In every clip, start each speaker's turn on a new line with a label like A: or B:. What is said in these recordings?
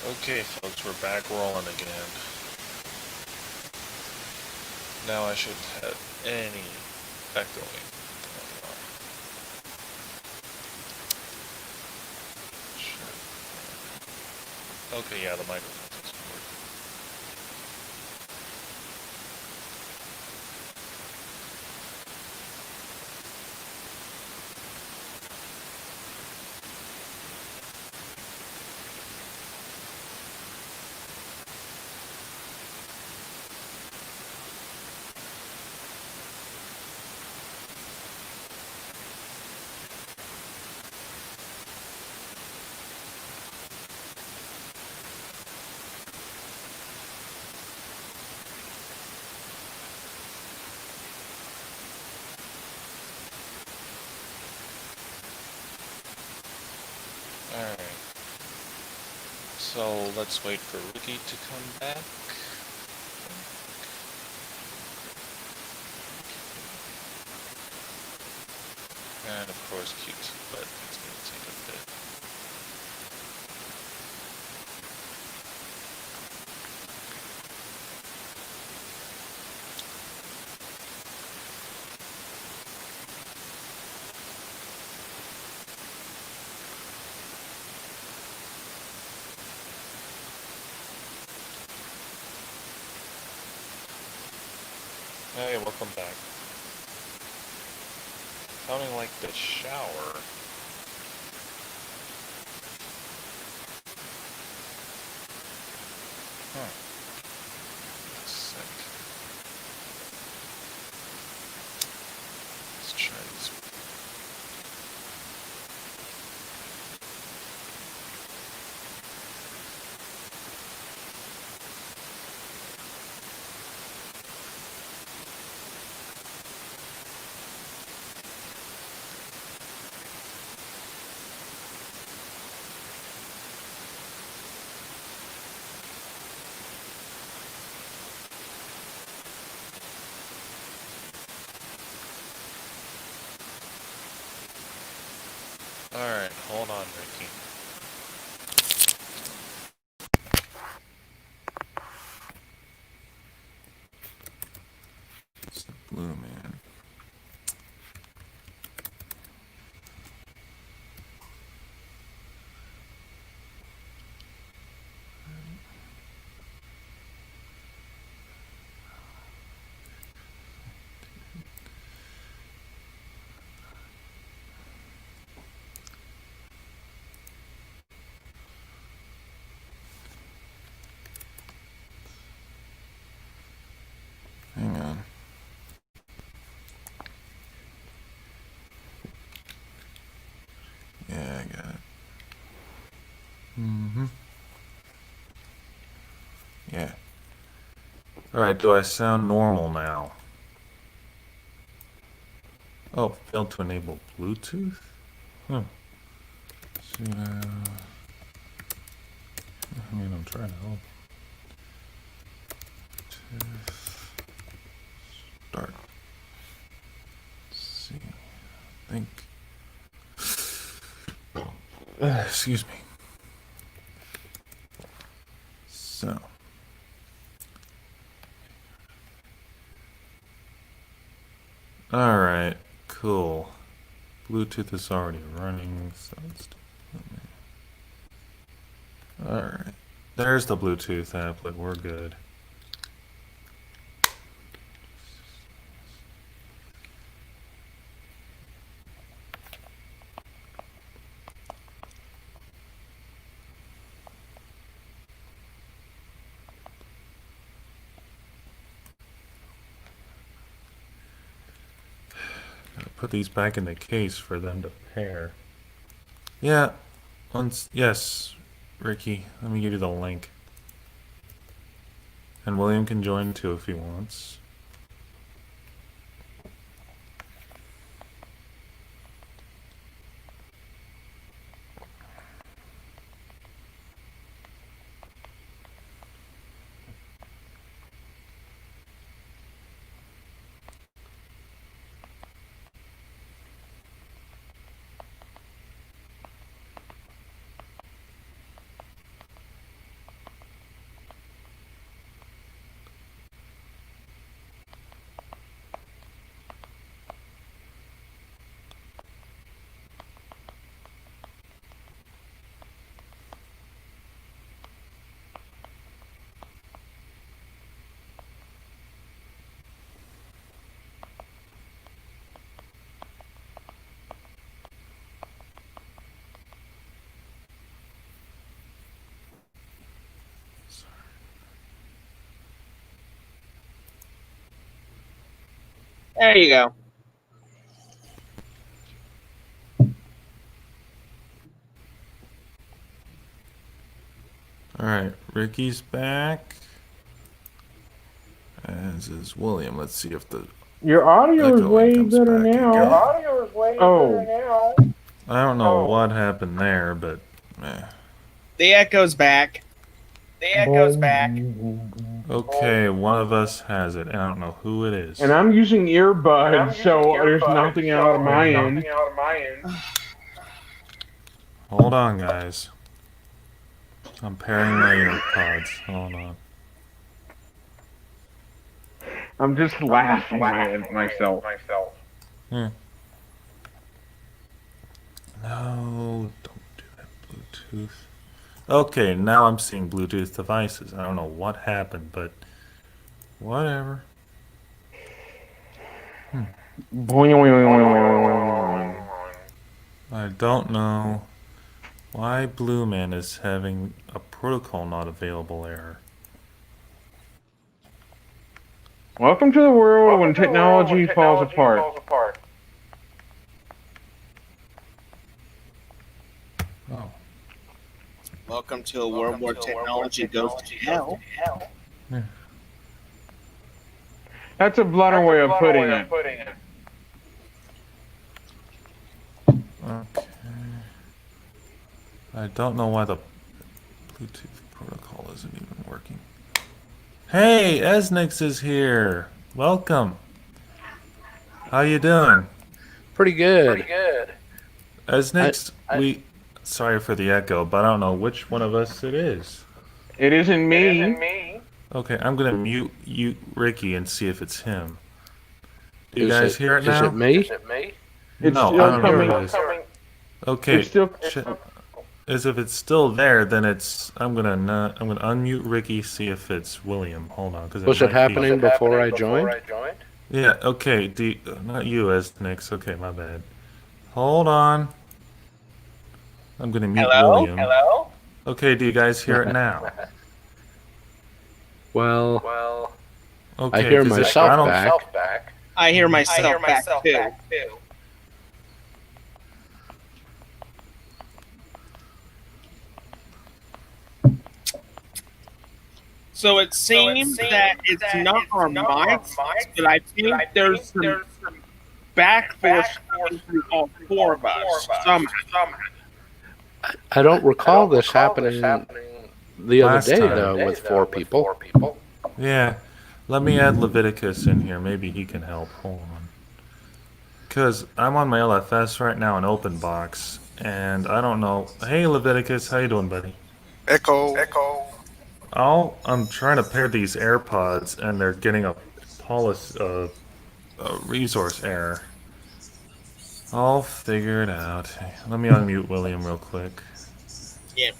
A: Okay, folks, we're back rolling again. Now I should have any echoing going on. Sure. Okay, yeah, the microphone doesn't work. Alright, so let's wait for Ricky to come back. And of course, Q's, but it's going to take a bit. Hey, welcome back. Sounding like the shower. Huh. Sick. Let's try this. Alright, hold on, Ricky.
B: It's the blue man. Hang on. Yeah, I got it. Yeah. Alright, do I sound normal now? Oh, failed to enable Bluetooth? Huh. Should I mean, I'm trying to help. Start. Let's see. I think. Excuse me. So. Alright, cool. Bluetooth is already running, so let's do it. Alright. There's the Bluetooth applet, we're good. Gotta put these back in the case for them to pair. Yeah, yes, Ricky, let me give you the link. And William can join too if he wants.
C: There you go.
B: All right, Ricky's back. As is William. Let's see if the
D: Your audio is
B: echoing
D: way
B: comes
D: better
B: back
D: now.
B: again.
E: audio is way
D: Oh.
B: I don't know what happened there, but
C: The echo's back.
B: okay, one of us has it. I don't know who it is.
D: And I'm using earbuds, so there's nothing out of my end.
B: Hold on, guys. I'm pairing my earpods. Hold on.
D: I'm just laughing at myself.
B: No, don't do that. Bluetooth. Okay, now I'm seeing Bluetooth devices. I don't know what happened, but whatever. I don't know why Blue Man is having a protocol not available error.
D: Welcome to the world when technology falls apart.
B: Oh.
C: Welcome to a world where technology goes to hell.
D: That's a blunder way of putting it.
B: Okay. I don't know why the Bluetooth protocol isn't even working. Hey, Esnix is here. Welcome. How you doing?
E: Pretty good.
B: Esnix, sorry for the echo, but I don't know which one of us it is.
D: It isn't me.
B: Okay, I'm gonna mute you, Ricky, and see if it's him. Do you
E: Is
B: guys hear it
E: Is
B: now?
E: it me?
D: It's
B: No,
D: still
B: I don't know
D: coming.
B: who it is. Okay,
D: It's still.
B: as if it's still there, then I'm gonna unmute Ricky, see if it's William. Hold on, because
E: Was it happening before I joined?
B: Yeah. Okay. Not you, Esnix. Okay, my bad. Hold on. I'm gonna mute William.
C: Hello?
B: Okay. Do you guys hear it now?
E: Well,
B: Okay.
E: I hear
B: 'cause
E: myself
B: I don't-
E: back.
C: I hear myself back too. So it seems that it's not our mics, but I think there's some back force coming through all four of us somehow.
E: I don't recall this happening the other
B: Last
E: day,
B: time.
E: though, with 4 people.
B: Yeah. Let me add Leviticus in here. Maybe he can help. Hold on. Because I'm on my LFS right now in open box, and I don't know. Hey, Leviticus, how you doing, buddy?
F: Echo.
B: I'm trying to pair these AirPods, and they're getting a resource error. I'll figure it out. Let me unmute William real quick.
C: Yeah,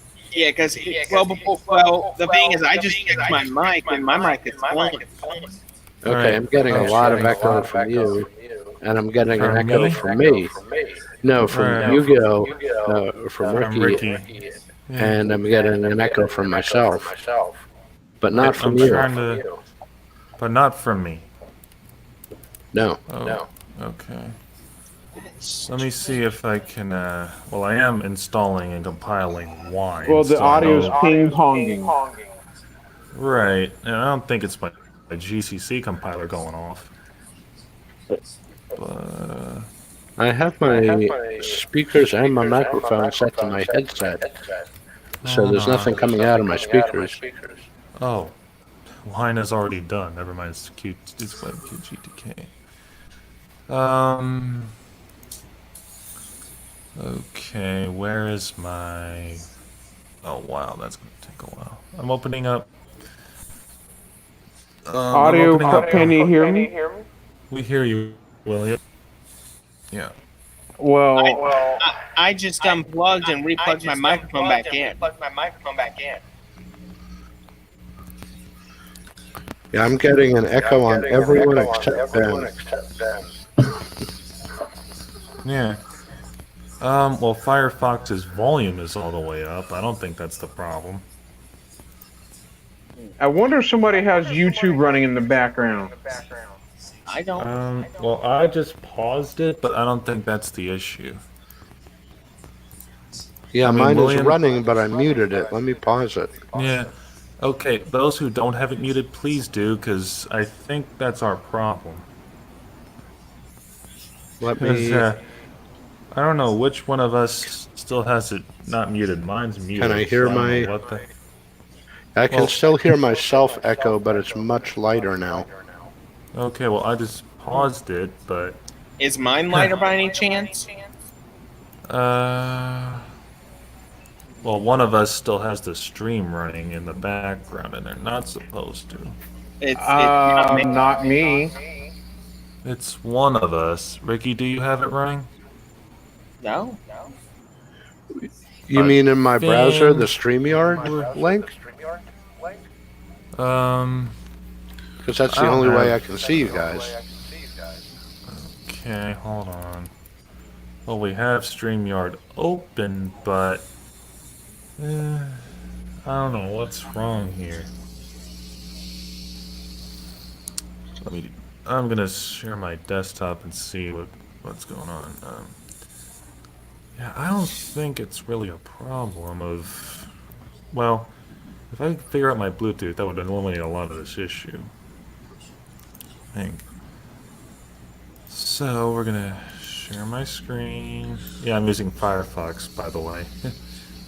C: because the thing is, I just fixed my mic, and my mic is playing.
E: Okay,
B: Alright.
E: I'm getting a lot of echo from you, and I'm getting an echo from me. No, from
B: Right.
E: Hugo, from
B: From
E: Ricky,
B: Ricky.
E: and I'm getting an echo from myself. But not from
B: I'm
E: you.
B: trying to, but not from me.
E: No.
B: Oh, okay. Let me see if I can. Well, I am installing and compiling wine.
D: Well, the
B: so I
D: audio's
B: know-
D: ping ponging.
B: Right, and I don't think it's my GCC compiler going off. But
E: I have my speakers and my microphone set to my headset, so there's nothing coming out of my speakers.
B: oh, wine is already done. Never mind. It's cute. It's GTK. Okay, where is my? Oh wow, that's gonna take a while. I'm opening up.
D: Audio, can you hear me?
B: We hear you, William. Yeah.
D: Well,
C: I just unplugged and replugged my microphone back in.
E: Yeah, I'm getting an echo on everyone except them.
B: Yeah. Well, Firefox's volume is all the way up. I don't think that's the problem.
D: I wonder if somebody has YouTube running in the background.
C: I don't.
B: Well, I just paused it, but I don't think that's the issue.
E: Yeah,
B: I mean,
E: mine is
B: William-
E: running, but I muted it. Let me pause it.
B: Yeah. Okay, those who don't have it muted, please do, because I think that's our problem.
E: Let
B: 'Cause,
E: me.
B: I don't know which one of us still has it not muted. Mine's muted.
E: I hear
B: so I don't know
E: my-
B: what the...
E: I can
B: Well-
E: still hear myself echo, but it's much lighter now.
B: Okay, well, I just paused it, but...
C: Is mine lighter by any chance?
B: Well, one of us still has the stream running in the background, and they're not supposed to.
C: It's not me.
D: Not me.
B: It's one of us. Ricky, do you have it running?
C: No.
E: You
B: I
E: mean in my browser, the
B: think-
E: StreamYard link? Because that's
B: I
E: the
B: don't
E: only way
B: have-
E: I can see you guys.
B: Okay, hold on. Well, we have StreamYard open, but... I don't know what's wrong here. I'm gonna share my desktop and see what's going on. Yeah, I don't think it's really a problem of... Well, if I could figure out my Bluetooth, that would eliminate a lot of this issue. I think. So, we're gonna share my screen. Yeah, I'm using Firefox, by the way.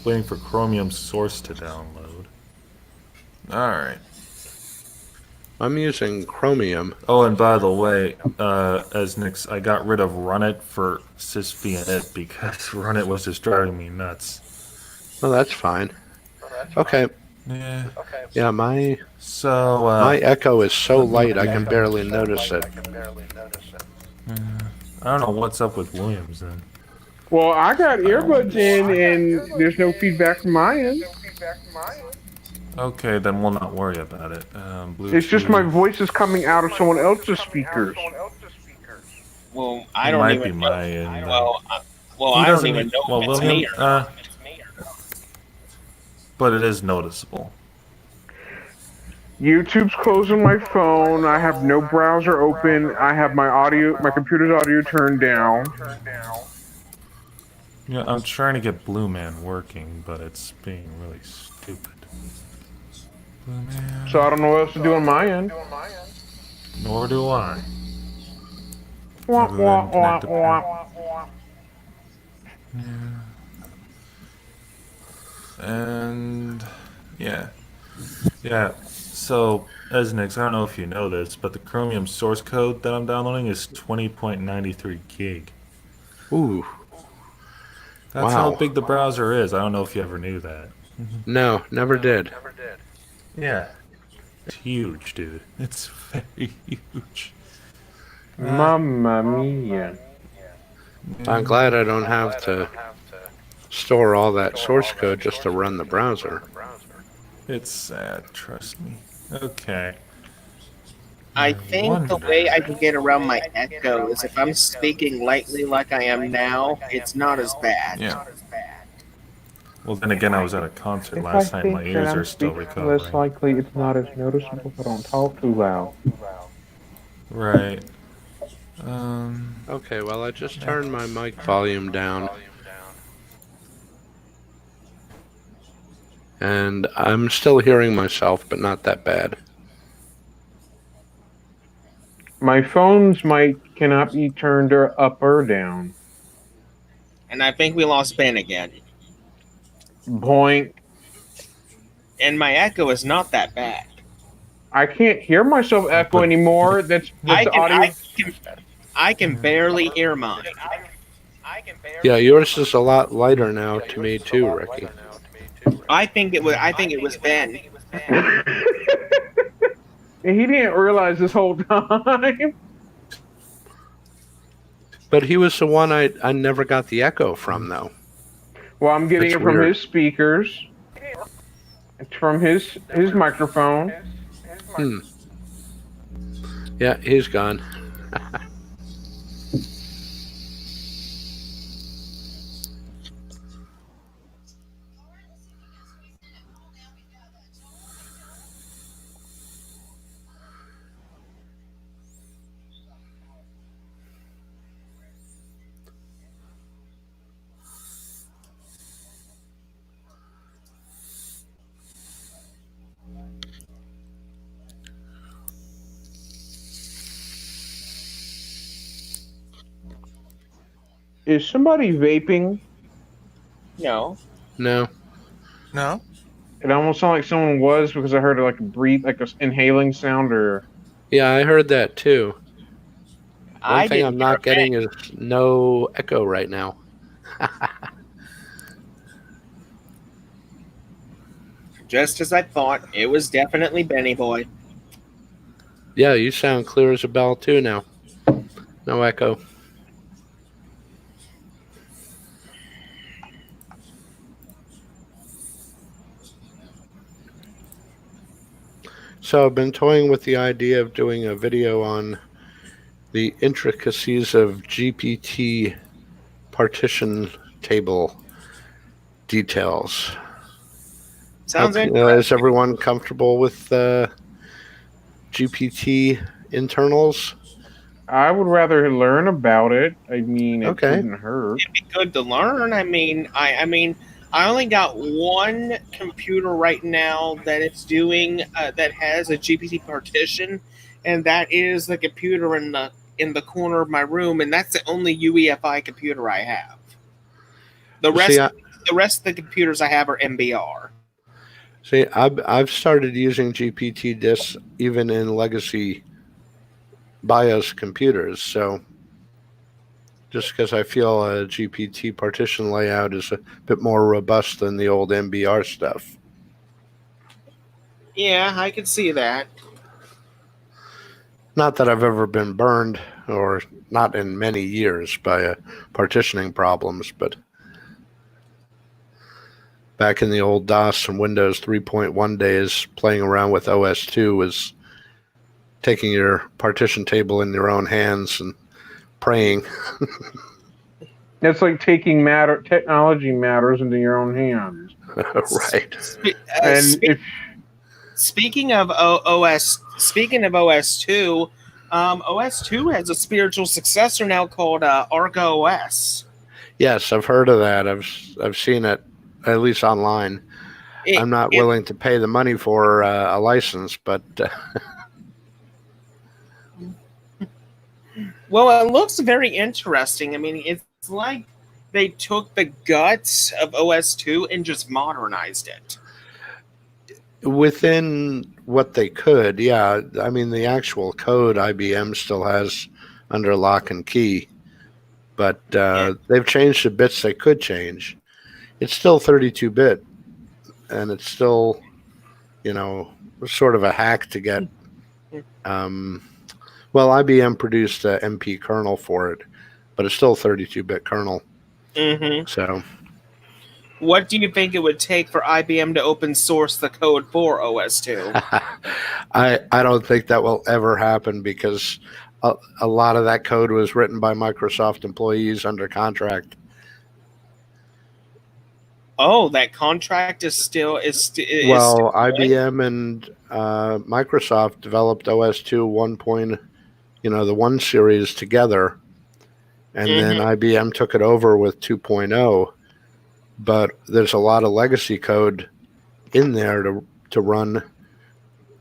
B: Waiting for Chromium source to download. Alright.
E: I'm using Chromium.
B: Oh, and by the way, Esnix, I got rid of Runit for SysBNet because Runit was just driving me nuts.
E: Well, that's fine. Okay.
B: Yeah.
E: Yeah, my
B: So,
E: echo is so light I can barely notice it.
B: I don't know what's up with Williams then.
D: Well, I got earbuds in, and there's no feedback from my end.
B: Okay, then we'll not worry about it.
D: It's just my
B: Bluetooth-
D: voice is coming out of someone else's speakers.
C: Well, I
B: It
C: don't
B: might
C: even
B: be
C: know.
B: my end.
C: Well,
B: He
C: I don't
B: doesn't
C: even
B: need-
C: know
B: well,
C: if it's
B: William,
C: me or not.
B: but it is noticeable.
D: YouTube's closing my phone. I have no browser open. I have my computer's audio turned down.
B: Yeah, I'm trying to get Blue Man working, but it's being really stupid. Blue Man.
D: So I don't know what else to do on my end.
B: Nor do I.
D: Wah,
B: Other than
D: wah,
B: connect to
D: wah.
B: And yeah. So, Esnix, I don't know if you know this, but the Chromium source code that I'm downloading is 20.93 gig.
E: Ooh,
B: That's how
E: Wow.
B: big the browser is. I don't know if you ever knew that.
E: no, never did.
B: Yeah. It's huge, dude. It's very huge.
D: Mamma mia.
E: I'm glad I don't have to store all that source code just to run the browser.
B: It's sad, trust me. Okay.
C: I think the way I can get around my echo is if I'm speaking lightly like I am now, it's not as bad.
B: Yeah. Well, then again, I was at a concert last night. My ears are still recovering.
D: less likely it's not as noticeable, but don't talk too loud.
B: Right.
E: Okay, well, I just turned my mic volume down. And I'm still hearing myself, but not that bad.
D: My phone's mic cannot be turned up or down.
C: And I think we lost Ben again.
D: Boink.
C: And my echo is not that bad.
D: I can't hear myself echo anymore. That's
C: I
D: the
C: can,
D: audio.
C: I can barely hear mine.
E: Yeah, yours is a lot lighter now to me too, Ricky.
C: I think it was Ben.
D: And he didn't realize this whole time.
E: But he was the one I never got the echo from, though.
D: Well, I'm getting
E: That's
D: it from
E: weird.
D: his speakers. It's from his microphone.
E: Yeah, he's gone.
D: Is somebody vaping?
C: No.
E: No.
A: No?
D: It almost sounded like someone was because I heard like a breathe, like a inhaling sound, or
E: Yeah, I heard that too. One
C: I
E: thing
C: didn't
E: I'm not
C: hear a
E: getting is no echo right now.
C: Just as I thought, it was definitely Benny Boy.
E: Yeah, you sound clear as a bell too now. No echo. So I've been toying with the idea of doing a video on the intricacies of GPT partition table details.
C: Sounds
E: Is
C: interesting.
E: everyone comfortable with GPT internals?
D: I would rather learn about it. I mean, it
E: Okay.
D: wouldn't hurt.
C: It'd be good to learn. I mean, I only got one computer right now that it's doing that has a GPT partition, and that is the computer in the corner of my room, and that's the only UEFI computer I have. The rest of the computers I have are MBR.
E: See, I've started using GPT disks even in legacy BIOS computers. So just because I feel a GPT partition layout is a bit more robust than the old MBR stuff.
C: Yeah, I can see that.
E: Not that I've ever been burned, or not in many years, by partitioning problems, but back in the old DOS and Windows 3.1 days, playing around with OS2 was taking your partition table in your own hands and praying.
D: It's like taking technology matters into your own hands.
E: Right.
C: Speaking of OS2, OS2 has a spiritual successor now called Argo OS.
E: Yes, I've heard of that. I've seen it, at least online. I'm not willing to pay the money for a license, but
C: well, it looks very interesting. I mean, it's like they took the guts of OS2 and just modernized it.
E: Within what they could, yeah. I mean, the actual code IBM still has under lock and key, but they've changed the bits they could change. It's still 32-bit, and it's still, sort of a hack to get. Well, IBM produced a MP kernel for it, but it's still 32-bit kernel.
C: Mm-hmm.
E: So,
C: what do you think it would take for IBM to open source the code for OS2?
E: I don't think that will ever happen, because a lot of that code was written by Microsoft employees under contract.
C: Oh, that contract is still
E: well, IBM and Microsoft developed OS2 the 1 series together, and then IBM took it over with 2.0. But there's a lot of legacy code in there to run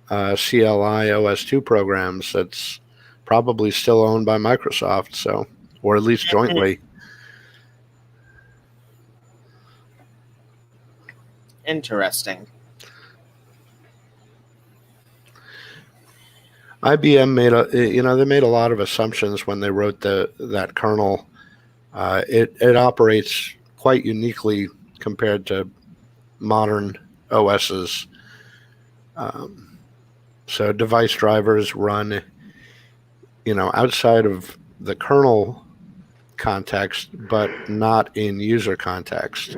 E: CLI OS2 programs that's probably still owned by Microsoft, so, or at least jointly.
C: Interesting.
E: IBM made a lot of assumptions when they wrote that kernel. It operates quite uniquely compared to modern OSs. So device drivers run, outside of the kernel context, but not in user context,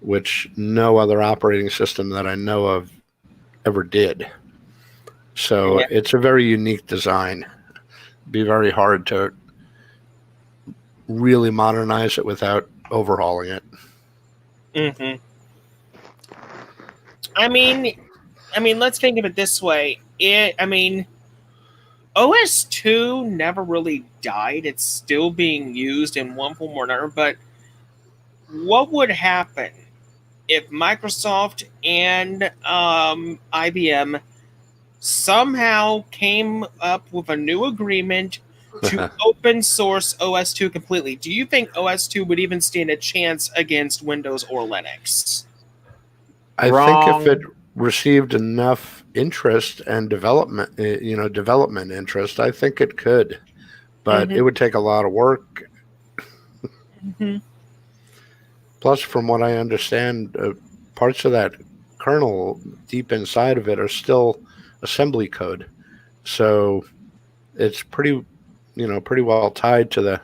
E: which no other operating system that I know of ever did. So It's a very unique design. It'd be very hard to really modernize it without overhauling it.
C: Mm-hmm. I mean, let's think of it this way. OS2 never really died. It's still being used in one form or another. But what would happen if Microsoft and IBM somehow came up with a new agreement to open source OS2 completely. Do you think OS2 would even stand a chance against Windows or Linux?
E: I
D: Wrong.
E: think if it received enough interest and development, development interest, I think it could. But it would take a lot of work.
C: Mm-hmm.
E: Plus, from what I understand, parts of that kernel deep inside of it are still assembly code. So it's pretty well tied to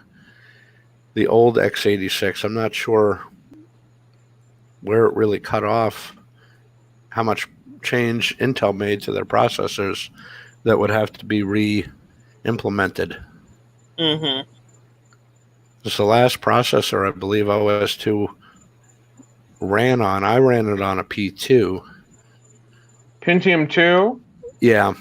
E: the old x86. I'm not sure where it really cut off, how much change Intel made to their processors that would have to be re-implemented.
C: Mm-hmm.
E: It's the last processor I believe OS2 ran on. I ran it on a P2.
D: Pentium 2?
E: Yeah.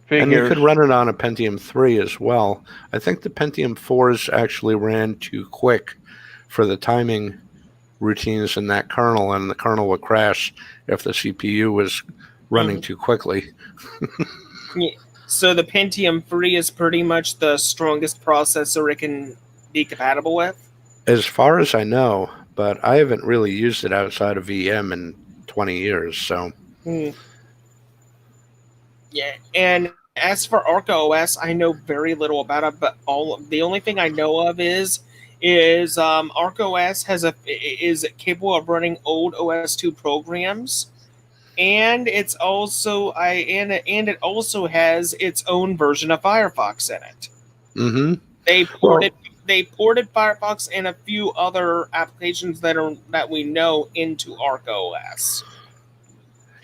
D: Figures.
E: And you could run it on a Pentium 3 as well. I think the Pentium 4s actually ran too quick for the timing routines in that kernel, and the kernel would crash if the CPU was running too quickly.
C: Yeah. So the Pentium 3 is pretty much the strongest processor it can be compatible with?
E: As far as I know, but I haven't really used it outside of VM in 20 years, so...
C: Yeah, and as for ArcaOS, I know very little about it, but the only thing I know of is ArcaOS is capable of running old OS2 programs, and it also has its own version of Firefox in it.
E: Mm-hmm.
C: They ported Firefox and a few other applications that we know into ArcaOS.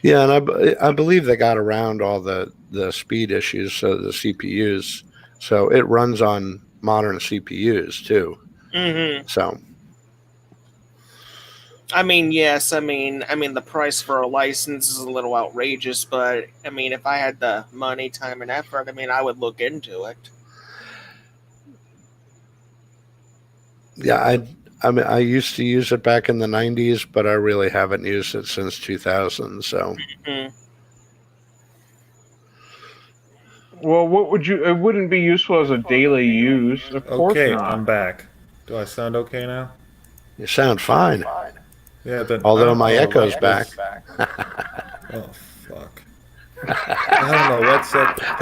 E: Yeah, and I believe they got around all the speed issues, so the CPUs, so it runs on modern CPUs too.
C: Mm-hmm.
E: So,
C: I mean, yes, I mean the price for a license is a little outrageous, but I mean, if I had the money, time, and effort, I mean, I would look into it.
E: yeah, I mean, I used to use it back in the 90s, but I really haven't used it since 2000. So,
C: Mm-hmm.
D: Well, what would you? It wouldn't be useful as a daily use. Of course
B: Okay,
D: not.
B: I'm back. Do I sound okay now?
E: you sound fine.
B: Yeah, then
E: Although
B: I don't
E: my
B: know
E: echo's
B: what
E: back.
B: Oh, fuck. I don't know what's up with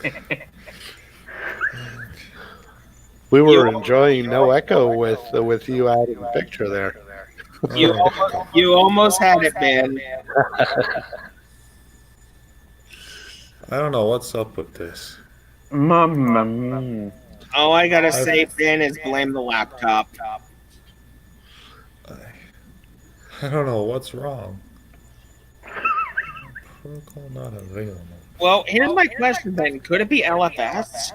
B: that.
E: We were enjoying no echo with you adding a picture there.
C: You almost had it, man.
B: I don't know what's up with this.
D: Mamma mia.
C: All I gotta say, Ben, is blame the laptop.
B: I don't know what's wrong. Protocol not available.
C: Well, here's my question, Ben. Could it be LFS?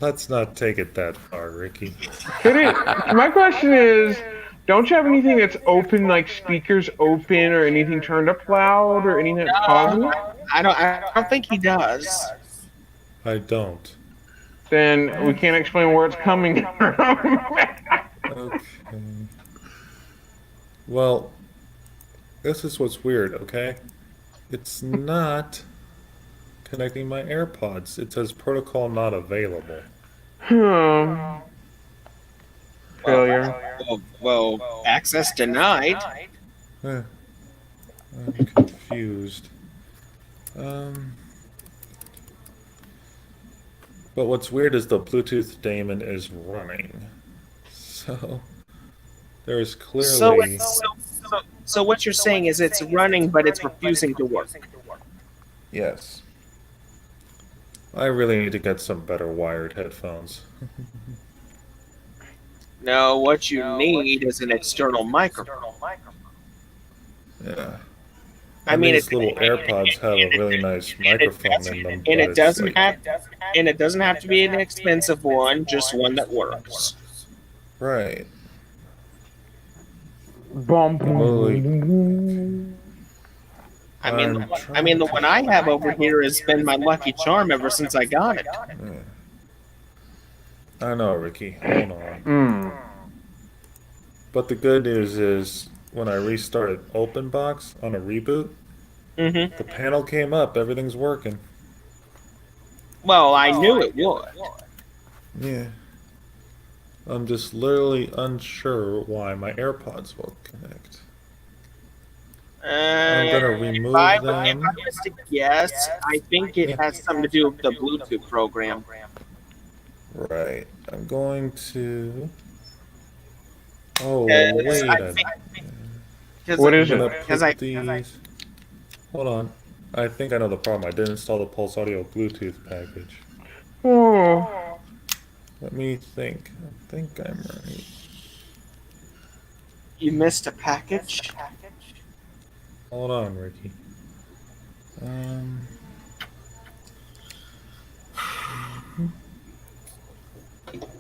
B: Let's not take it that far, Ricky.
D: Could it? My question is, don't you have anything that's open, like speakers open, or anything turned up loud, or anything that's causing it?
C: I don't think he does.
B: I don't.
D: Then we can't explain where it's coming from.
B: Okay. Well, this is what's weird, okay? It's not connecting my AirPods. It says protocol not available.
D: Failure.
C: Well, access denied.
B: I'm confused. But what's weird is the Bluetooth daemon is running. So there's clearly...
C: So what you're saying is it's running, but it's refusing to work.
B: Yes. I really need to get some better wired headphones.
C: No, what you need is an external microphone.
B: Yeah.
C: I mean,
B: these little AirPods have a really nice microphone in them,
C: and
B: but
C: it
B: it's
C: doesn't
B: like-
C: have to be an expensive one, just one that works.
B: Right.
D: Bum, bum,
B: Holy-
D: bum.
C: I mean,
B: I'm
C: the one I have over here has been my lucky charm ever since I got it.
B: I know, Ricky. Hold on. But the good news is, when I restarted OpenBox on a reboot,
C: Mm-hmm.
B: The panel came up. Everything's working.
C: Well, I knew it would.
B: Yeah. I'm just literally unsure why my AirPods won't connect. I'm gonna remove
C: If
B: them.
C: I was to guess, I think it has something to do with the Bluetooth program.
B: Right. I'm going to. Oh,
C: Because
B: wait
C: I
B: a
C: think-
D: What is
B: I'm
D: it?
B: gonna
C: Because
B: put these. Hold on. I think I know the problem. I didn't install the Pulse Audio Bluetooth package.
D: Oh,
B: Let me think. I think I'm right.
C: you missed a package.
B: Hold on, Ricky.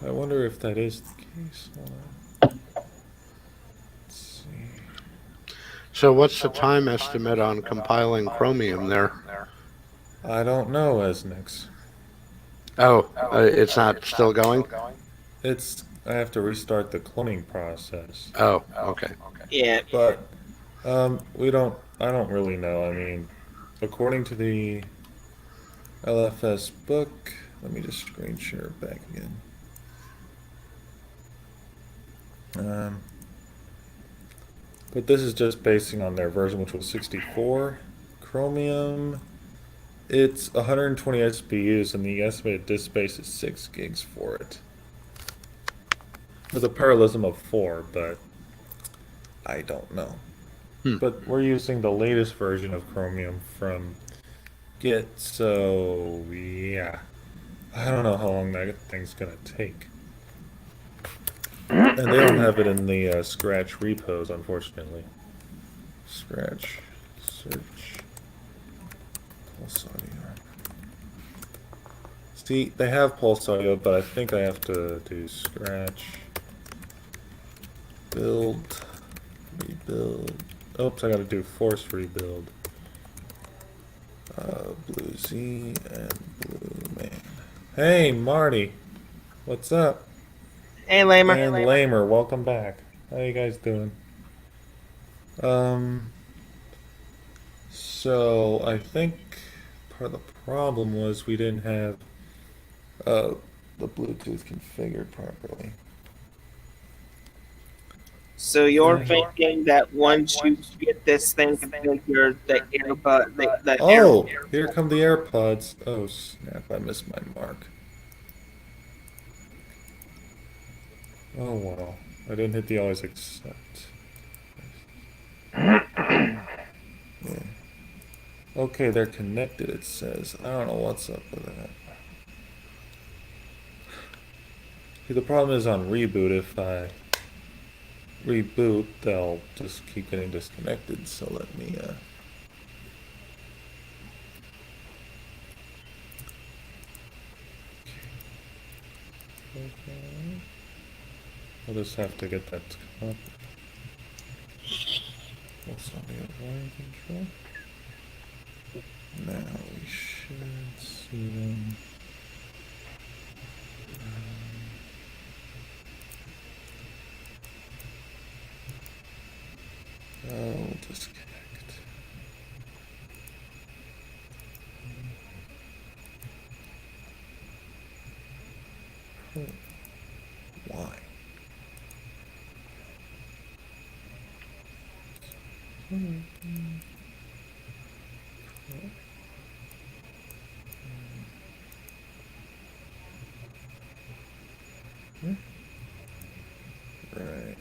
B: I wonder if that is the case. Hold on. Let's see.
E: So what's the time estimate on compiling Chromium there?
B: I don't know, Esnix.
E: Oh, it's not still going?
B: I have to restart the cloning process.
E: Oh, okay.
C: Yeah.
B: But I don't really know. I mean, according to the LFS book, let me just screen share it back again. But this is just basing on their version, which was 64. Chromium, it's 120 SPUs, and the estimated disk space is 6 gigs for it. With a parallelism of 4, but I don't know. But we're using the latest version of Chromium from Git, so yeah. I don't know how long that thing's gonna take. And they don't have it in the Scratch repos, unfortunately. Scratch, search, Pulse Audio. See, they have Pulse Audio, but I think I have to do Scratch, build, rebuild. Oops, I gotta do force rebuild. Blue Z and Blue Man. Hey, Marty. What's up?
C: Hey, Lamer.
B: And Lamer, welcome back. How you guys doing? So I think part of the problem was we didn't have the Bluetooth configured properly.
C: So you're thinking that once you get this thing configured, the earbud, the
B: Oh, here come the AirPods. Oh snap! I missed my mark. Oh well, I didn't hit the always accept. Yeah. Okay, they're connected, it says. I don't know what's up with that. See, the problem is on reboot, if I reboot, they'll just keep getting disconnected, so let me, Okay. I'll just have to get that to come up. What's on the volume control? Now we should see them. Oh, disconnect. Why? Right.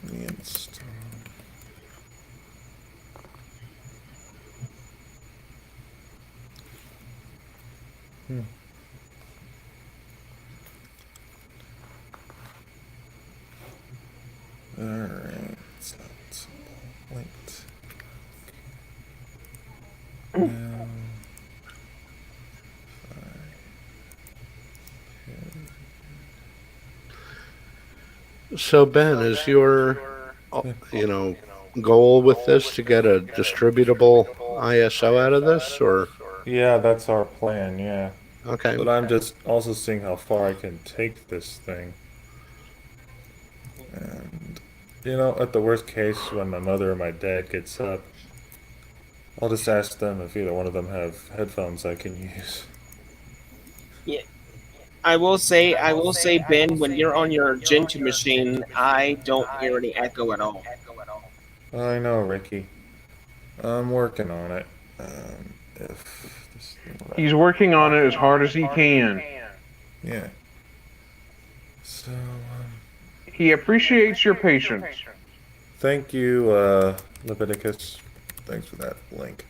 B: Reinstall. Alright, so it's linked. Now,
E: So Ben, is your, goal with this to get a distributable ISO out of this, or?
B: yeah, that's our plan, yeah.
E: Okay.
B: But I'm just also seeing how far I can take this thing. And, at the worst case, when my mother or my dad gets up, I'll just ask them if either one of them have headphones I can use.
C: Yeah, I will say, Ben, when you're on your Gen 2 machine, I don't hear any echo at all.
B: I know, Ricky. I'm working on it. If this thing
D: He's working on it as hard as he can.
B: Yeah. So,
D: He appreciates your patience.
B: thank you, Leviticus. Thanks for that link.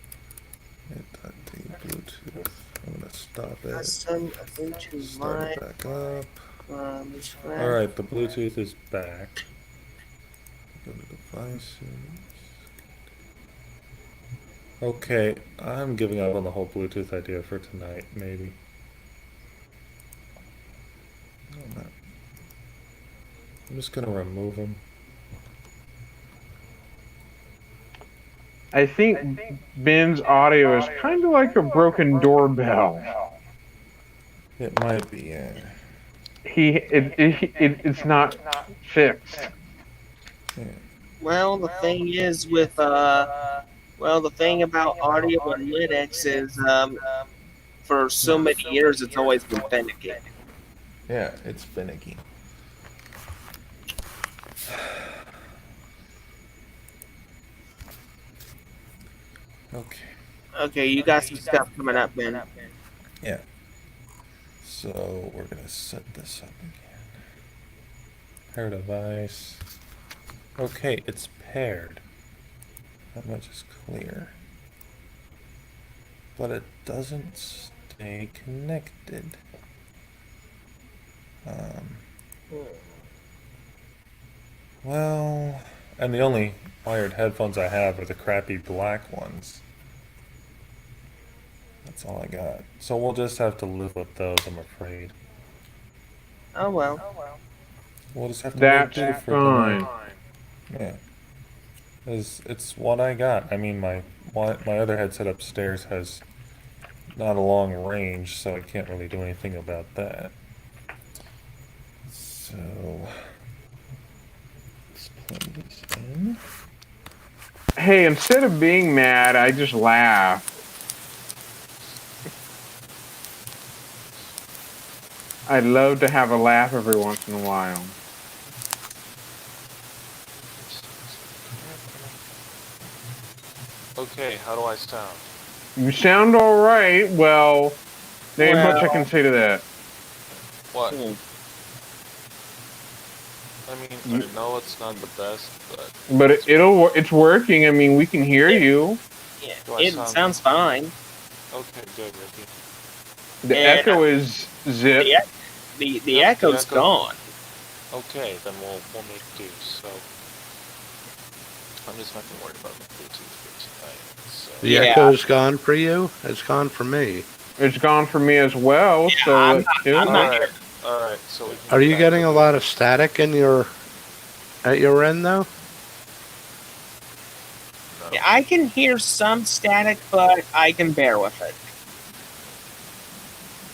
B: Hit that the Bluetooth. I'm gonna stop it.
C: Custom Ubuntu
B: Start
C: Live
B: it back up.
C: from scratch.
B: Alright, the Bluetooth is back. Go to devices. Okay, I'm giving up on the whole Bluetooth idea for tonight, maybe. I'm just gonna remove them.
D: I think Ben's audio is kind of like a broken doorbell.
B: It might be, yeah.
D: It's not fixed.
B: Yeah.
C: Well, the thing is with the thing about audio analytics is for so many years it's always been finicky.
B: Yeah, it's finicky. Okay.
C: Okay, you got some stuff coming up, Ben.
B: Yeah. So we're gonna set this up again. Pair device. Okay, it's paired. That much is clear. But it doesn't stay connected. Well, and the only wired headphones I have are the crappy black ones. That's all I got. So we'll just have to live with those, I'm afraid.
C: Oh well.
B: We'll just have to
D: That's
B: make do for
D: fine.
B: tonight. Yeah. It's what I got. I mean, my other headset upstairs has not a long range, so I can't really do anything about that. So let's plug this in.
D: Hey, instead of being mad, I just laugh. I'd love to have a laugh every once in a while.
A: Okay, how do I sound?
D: You sound alright. Well, there ain't much I can say to that.
A: What?
C: Hmm.
A: I mean, I know it's not the best, but
D: But it's working. I mean, we can hear you.
C: Yeah,
A: Do I
C: it
A: sound-
C: sounds fine.
A: okay, good, Ricky.
D: The
C: And
D: echo is zip.
C: The
A: Yeah,
C: echo's
A: the echo-
C: gone.
A: Okay, then we'll make do. So I'm just not gonna worry about the Bluetooth for tonight. So
E: The
C: Yeah.
E: echo's gone for you. It's gone for me.
D: It's gone for me as well.
C: Yeah,
D: so
C: I'm
D: let's
C: not-
D: do
C: I'm
D: it.
C: not-
A: all right. So we can
E: Are
A: get
E: you
A: back
E: getting
A: to
E: a
A: the-
E: lot of static at your end though?
A: No.
C: Yeah, I can hear some static, but I can bear with it.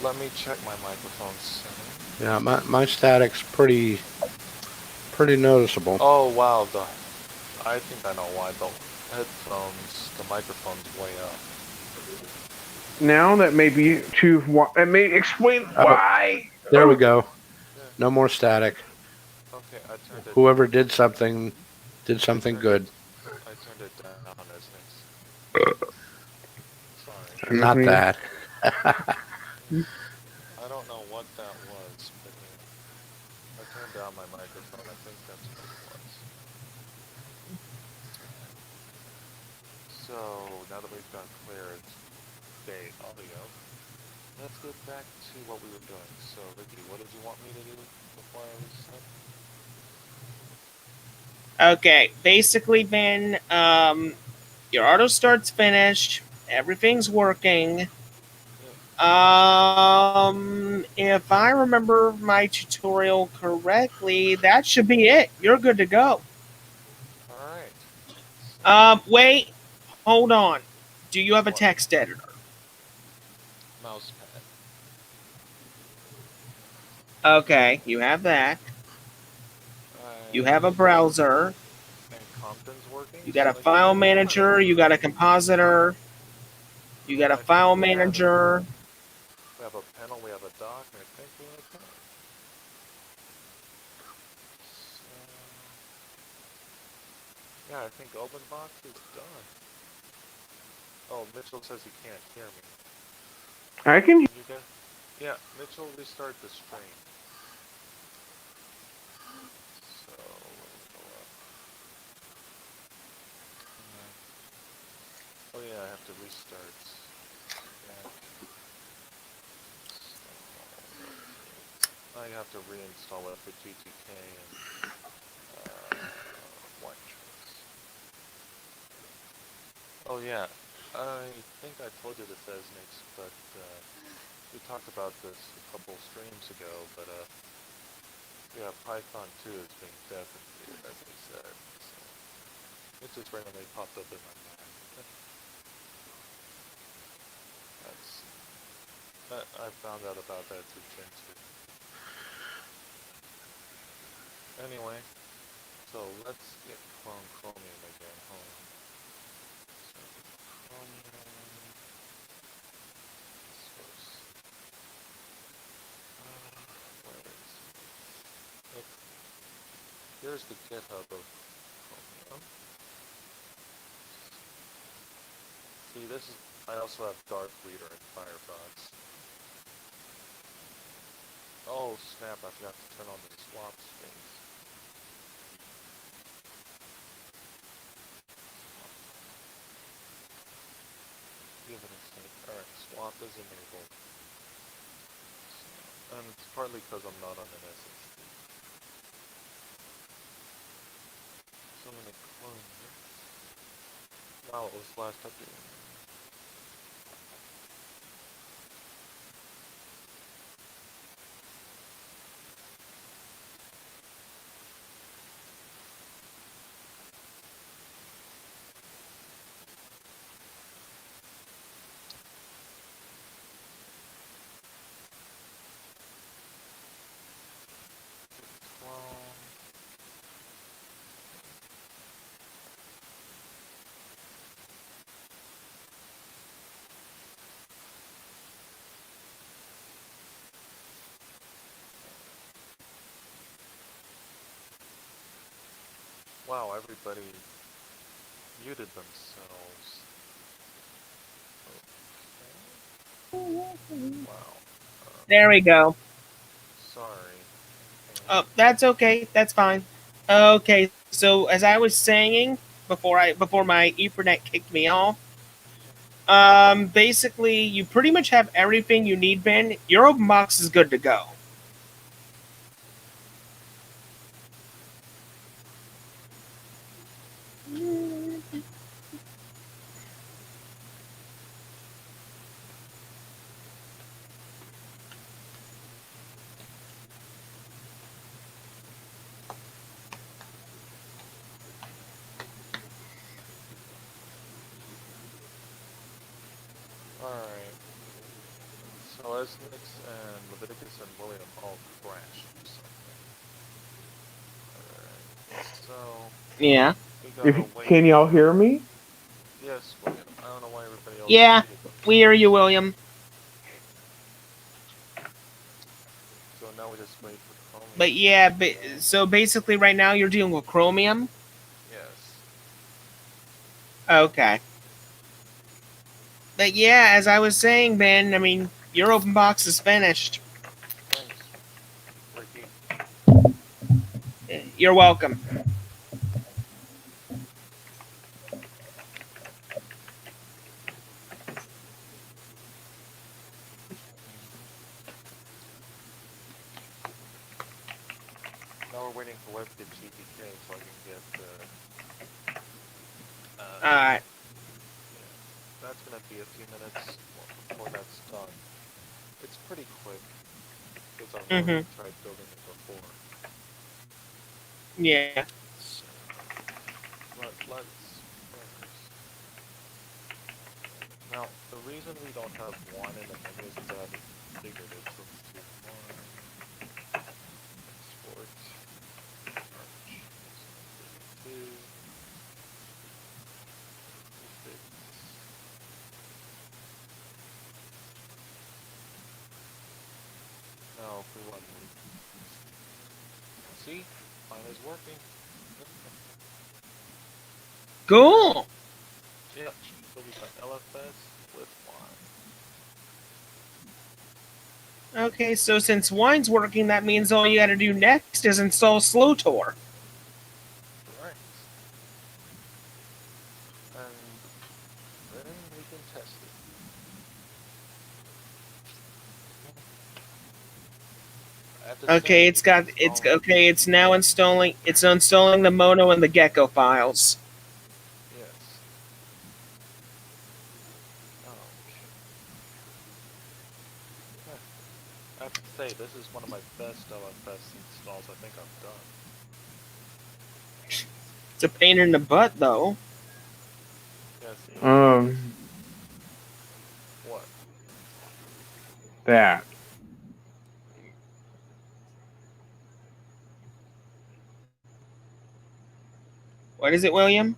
A: Let me check my microphone setting.
E: Yeah, my static's pretty noticeable.
A: Oh wow, I think I know why the microphone's way up.
D: Now that may be that may explain why.
E: There we go. No more static.
A: Okay, I turned it.
E: Whoever did something good.
A: I turned it down as next. Sorry,
E: Not that.
A: I don't know what that was, but I turned down my microphone. I think that's what it was. So now that we've got clear state audio, let's get back to what we were doing. So Ricky, what did you want me to do before I reset?
C: Okay, basically, Ben, your auto start's finished. Everything's working. If I remember my tutorial correctly, that should be it. You're good to go.
A: Alright.
C: Wait, hold on. Do you have a text editor?
A: Mousepad.
C: Okay, you have that. You have a
A: And,
C: browser.
A: and Compton's working.
C: You got
A: So
C: a
A: like,
C: file
A: come on.
C: manager. You got a compositor. You got a
A: I think
C: file
A: we have it.
C: manager.
A: We have a panel. We have a dock. And I think we have that. So, yeah, I think OpenBox is done. Oh, Mitchell says he can't hear me.
D: I can.
A: Can you guys? Yeah, Mitchell, restart the stream. So, let me go up. Oh yeah, I have to restart. Yeah. So, I have to reinstall it for GTK and White Choice. Oh yeah, I think I told you this as Nix, but we talked about this a couple streams ago, but yeah, Python 2 is being deprecated, as I said. So it just randomly popped up in my mind. I found out about that through Gentoo. Anyway, so let's get Chromium again. Hold on. So Chromium source. Where is it? Here's the GitHub of Chromium. See, this is. I also have Dark Reader in Firefox. Oh snap! I forgot to turn on the swap space. Give it a sec. Alright, swap is enabled. And it's partly because I'm not on an SSD. So I'm gonna clone this. Wow, it was last updated. Clone. Wow, everybody muted themselves. Okay. Wow.
C: There we go.
A: Sorry.
C: Oh, that's okay. That's fine. Okay, so as I was saying before my Ethernet kicked me off, basically you pretty much have everything you need, Ben. Your open box is good to go.
A: Alright. So Esnix and Leviticus and William all crashed or something. Alright. So
C: Yeah.
A: we gotta wait.
D: Can y'all hear me?
A: Yes, William. I don't know why everybody else
C: Yeah,
A: muted them.
C: we hear you, William.
A: So now we just wait for Chromium.
C: But yeah, so basically right now you're dealing with Chromium.
A: Yes.
C: Okay. But yeah, as I was saying, Ben, I mean, your open box is finished.
A: Thanks, Ricky.
C: You're welcome.
A: Now we're waiting for WebKit GTK so I can get the.
C: Alright.
A: Yeah, that's gonna be a few minutes before that's done. It's pretty quick because I've already tried building it before.
C: Yeah.
A: So, but let's first. Now, the reason we don't have one in the menu is because I haven't configured it, so let's do one. run. See? Mine is working.
C: Cool.
A: Yep. So we got LFS with wine.
C: Okay, so since wine's working, that means all you gotta do next is install SlowTor.
A: Right. And then we can test it. At the
C: Okay,
A: same
C: it's got
A: time,
C: it's okay. It's now installing. It's installing the Mono and the Gecko files.
A: Yes. Oh, I have to say, this is one of my best LFS installs I think I've done.
C: It's a pain in the butt, though.
A: Yes. What?
D: That.
C: What is it, William?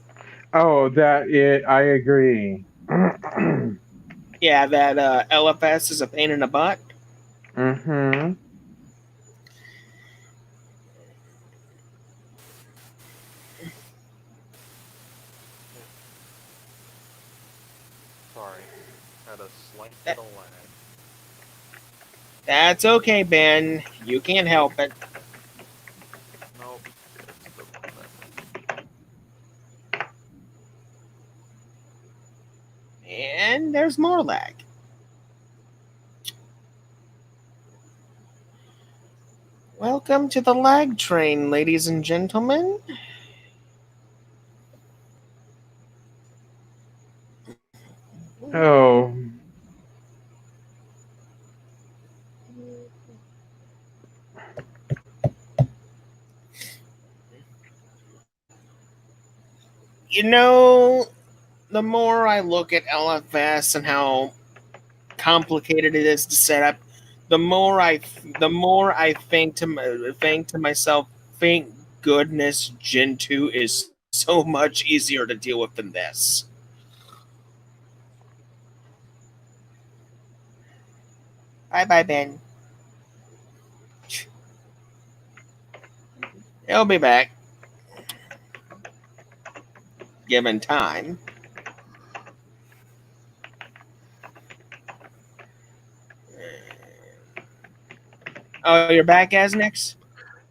D: Oh, that it. I agree.
C: Yeah, that LFS is a pain in the butt.
D: Mm-hmm.
A: Sorry. Had a slight bit of lag.
C: That's okay, Ben. You can't help it.
A: Nope. It's the one that-
C: And there's more lag. Welcome to the lag train, ladies and gentlemen.
D: Oh.
C: You know, the more I look at LFS and how complicated it is to set up, the more I think to myself, thank goodness Gentoo is so much easier to deal with than this. Bye, Ben. He'll be back, given time. Oh, you're back, Asnix?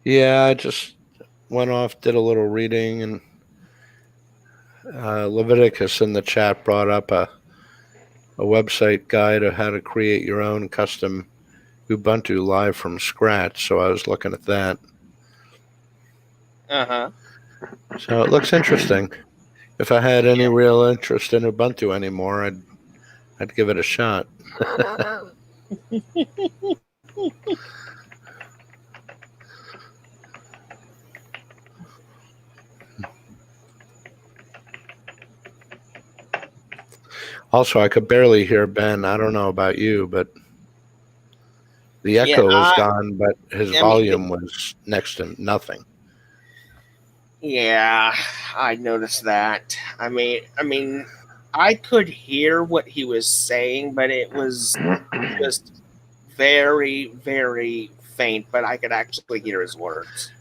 E: Yeah, I just went off, did a little reading, and Leviticus in the chat brought up a website guide of how to create your own custom Ubuntu live from scratch. So I was looking at that.
C: Uh-huh.
E: So it looks interesting. If I had any real interest in Ubuntu anymore, I'd give it a shot. Also, I could barely hear Ben. I don't know about you, but the echo was gone, but his volume was next to nothing.
C: Yeah, I noticed that. I mean, I could hear what he was saying, but it was just very, very faint. But I could actually hear his words.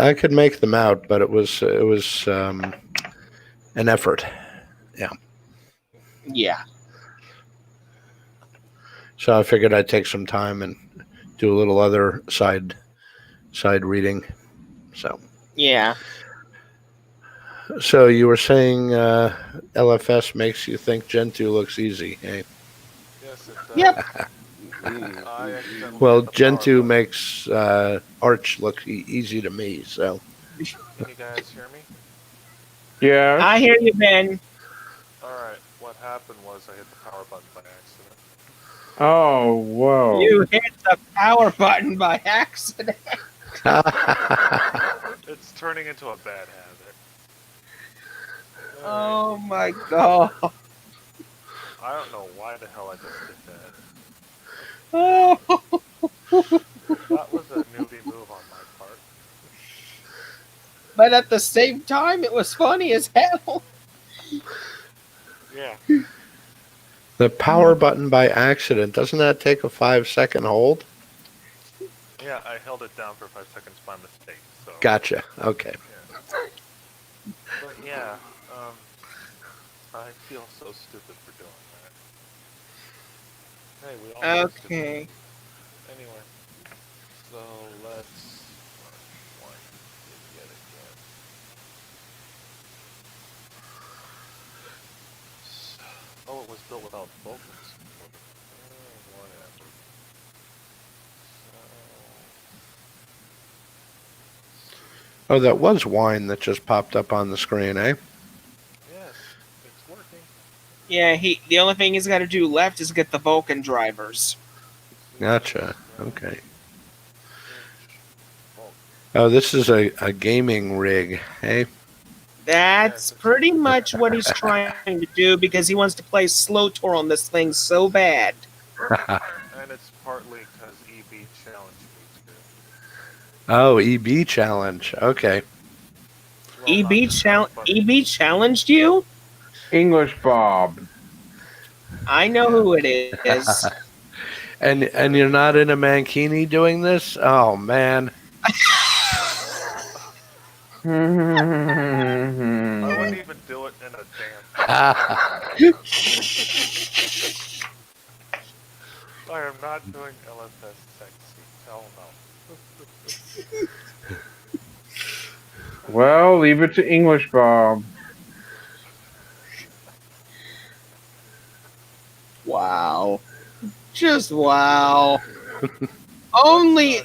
E: I could make them out, but it was an effort. Yeah.
C: Yeah.
E: So I figured I'd take some time and do a little other side reading. So.
C: Yeah.
E: So you were saying LFS makes you think Gentoo looks easy, eh?
A: Yes, it does.
C: Yep.
A: I accidentally
E: Well,
A: hit the power
E: Gentoo
A: button.
E: makes Arch look easy to me. So.
A: Can you guys hear me?
D: Yeah.
C: I hear you, Ben.
A: Alright, what happened was I hit the power button by accident.
D: Oh, whoa.
C: You hit the power button by accident.
A: It's turning into a bad habit.
C: Oh my god.
A: I don't know why the hell I just did that.
C: Oh.
A: That was a newbie move on my part.
C: But at the same time, it was funny as hell.
A: Yeah.
E: The power button by accident, doesn't that take a 5-second hold?
A: Yeah, I held it down for 5 seconds by mistake. So.
E: Gotcha. Okay.
A: Yeah. But yeah, I feel so stupid for doing that. Hey, we all feel stupid.
C: Okay.
A: Anyway, so let's one yet again. Oh, it was built without Vulcans. Whatever.
E: Oh, that was wine that just popped up on the screen, eh?
A: Yes, it's working.
C: Yeah, the only thing he's got to do left is get the Vulcan drivers.
E: Gotcha. Okay. Oh, this is a gaming rig, eh?
C: That's pretty much what he's trying to do because he wants to play Slow Tour on this thing so bad.
A: And it's partly because EB challenged me to.
E: Oh, EB challenge. Okay.
A: Well, not
C: EB,
A: just that, but-
C: EB challenged you?
D: English Bob.
C: I know who it is.
E: And you're not in a mankini doing this? Oh man.
A: I wouldn't even do it in a damn. I am not doing LFS sexy. Hell no.
D: Well, leave it to English Bob.
C: Wow. Just wow. only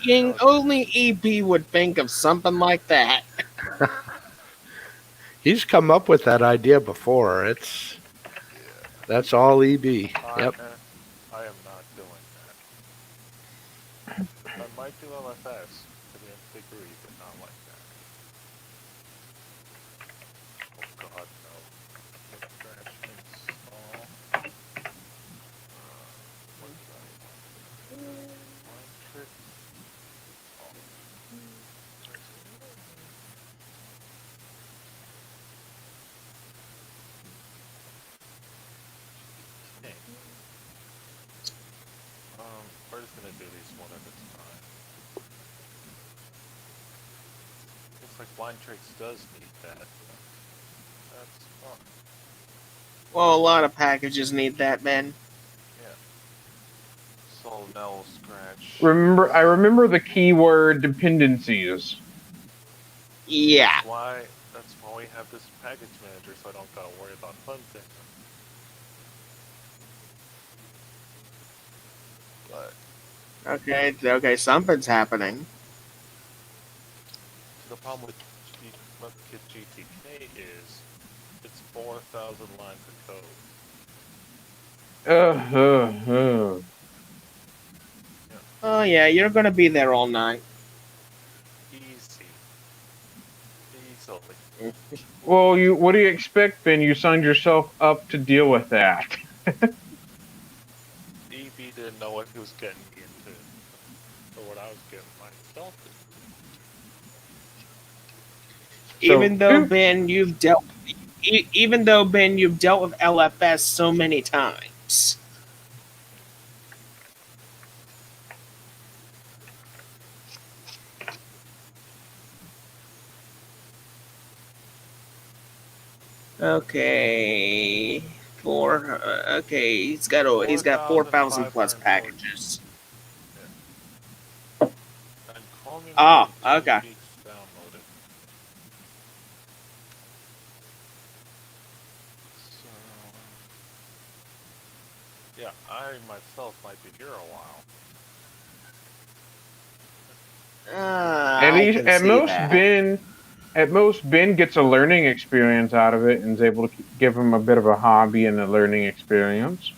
C: EB would think of something like that.
E: He's come up with that idea before. That's all EB. Yep.
A: I am not doing that. I might do LFS to the nth degree, but not like that. Oh god, no. Scratch install. What did I want? Line trick. Okay. We're just gonna do these one at a time. Looks like Blind Tricks does need that. That's fun.
C: Well, a lot of packages need that, man.
A: Yeah. So now we'll scratch.
D: I remember the keyword dependencies.
C: Yeah.
A: That's why we have this package manager, so I don't gotta worry about hunting. But
C: Okay, something's happening.
A: the problem with WebKit GTK is it's 4,000 lines of code.
C: Oh yeah, you're gonna be there all night.
A: Easily.
D: Well, what do you expect, Ben? You signed yourself up to deal with that.
A: EB didn't know what he was getting into, or what I was getting myself into.
C: Even though Ben, you've dealt with LFS so many times. Okay, he's got 4,000 plus packages.
A: And Chromium
C: Ah,
A: is
C: okay.
A: downloaded. So, yeah, I myself might be here a while.
D: At most, Ben gets a learning experience out of it and is able to give him a bit of a hobby and a learning experience.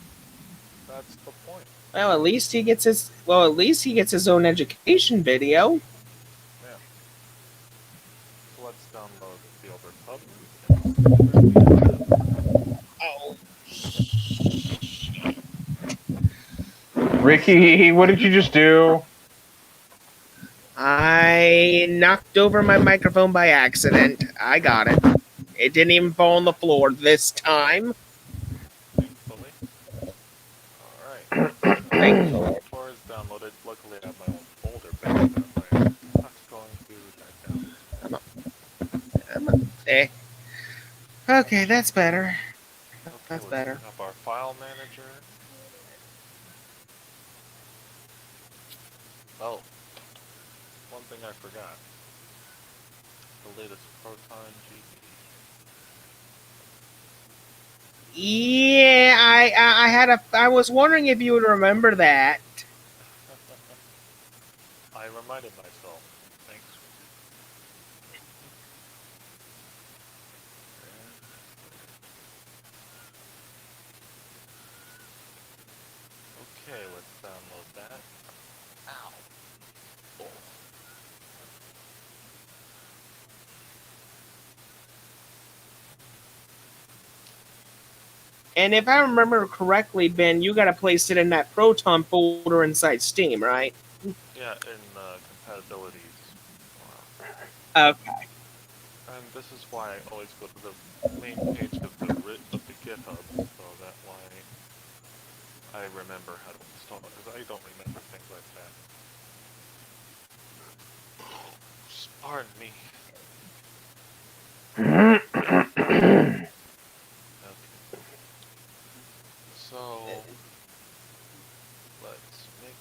A: That's the point.
C: Well, at least he gets his own education video.
A: Yeah. So let's download the Old Republic.
C: Oh.
D: Ricky, what did you just do?
C: I knocked over my microphone by accident. I got it. It didn't even fall on the floor this time.
A: Thankfully. Alright.
C: Thankfully.
A: Before it's downloaded, luckily I have my own folder back there.
C: Okay, that's better.
A: Okay,
C: That's
A: let's
C: better.
A: bring up our file manager. Oh, one thing I forgot. The latest Proton
C: Yeah, I was wondering if you would remember that.
A: GE. I reminded myself. Thanks. Okay, let's download that. Ow. Oh.
C: And if I remember correctly, Ben, you got to place it in that Proton folder inside Steam, right?
A: Yeah, in compatibilities. Wow.
C: Okay.
A: And this is why I always go to the main page of the GitHub, so that why I remember how to install it, because I don't remember things like that. Just pardon me. Okay. So let's make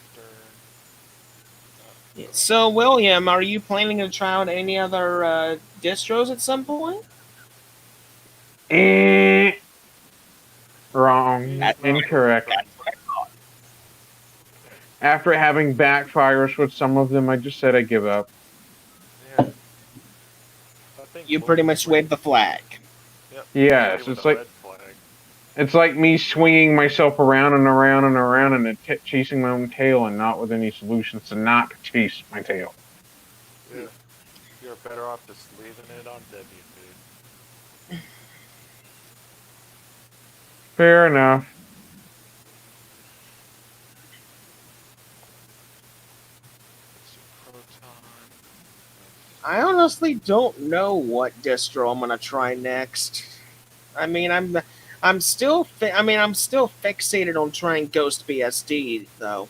C: So, William, are you planning to try out any other distros at some point?
D: Wrong. Incorrect. After having backfires with some of them, I just said I give up.
A: Yeah. I think
C: You
A: most
C: pretty much
A: people-
C: waved the flag.
A: Yep.
D: Yes,
A: mostly with
D: it's
A: a
D: like-
A: red flag.
D: It's like me swinging myself around and around and around and chasing my own tail and not with any solutions to not chase my tail.
A: Yeah. You're better off just leaving it on Debbie, dude.
D: Fair enough.
A: Let's see, Proton.
C: I honestly don't know what distro I'm gonna try next. I mean, I'm still fixated on trying Ghost BSD though.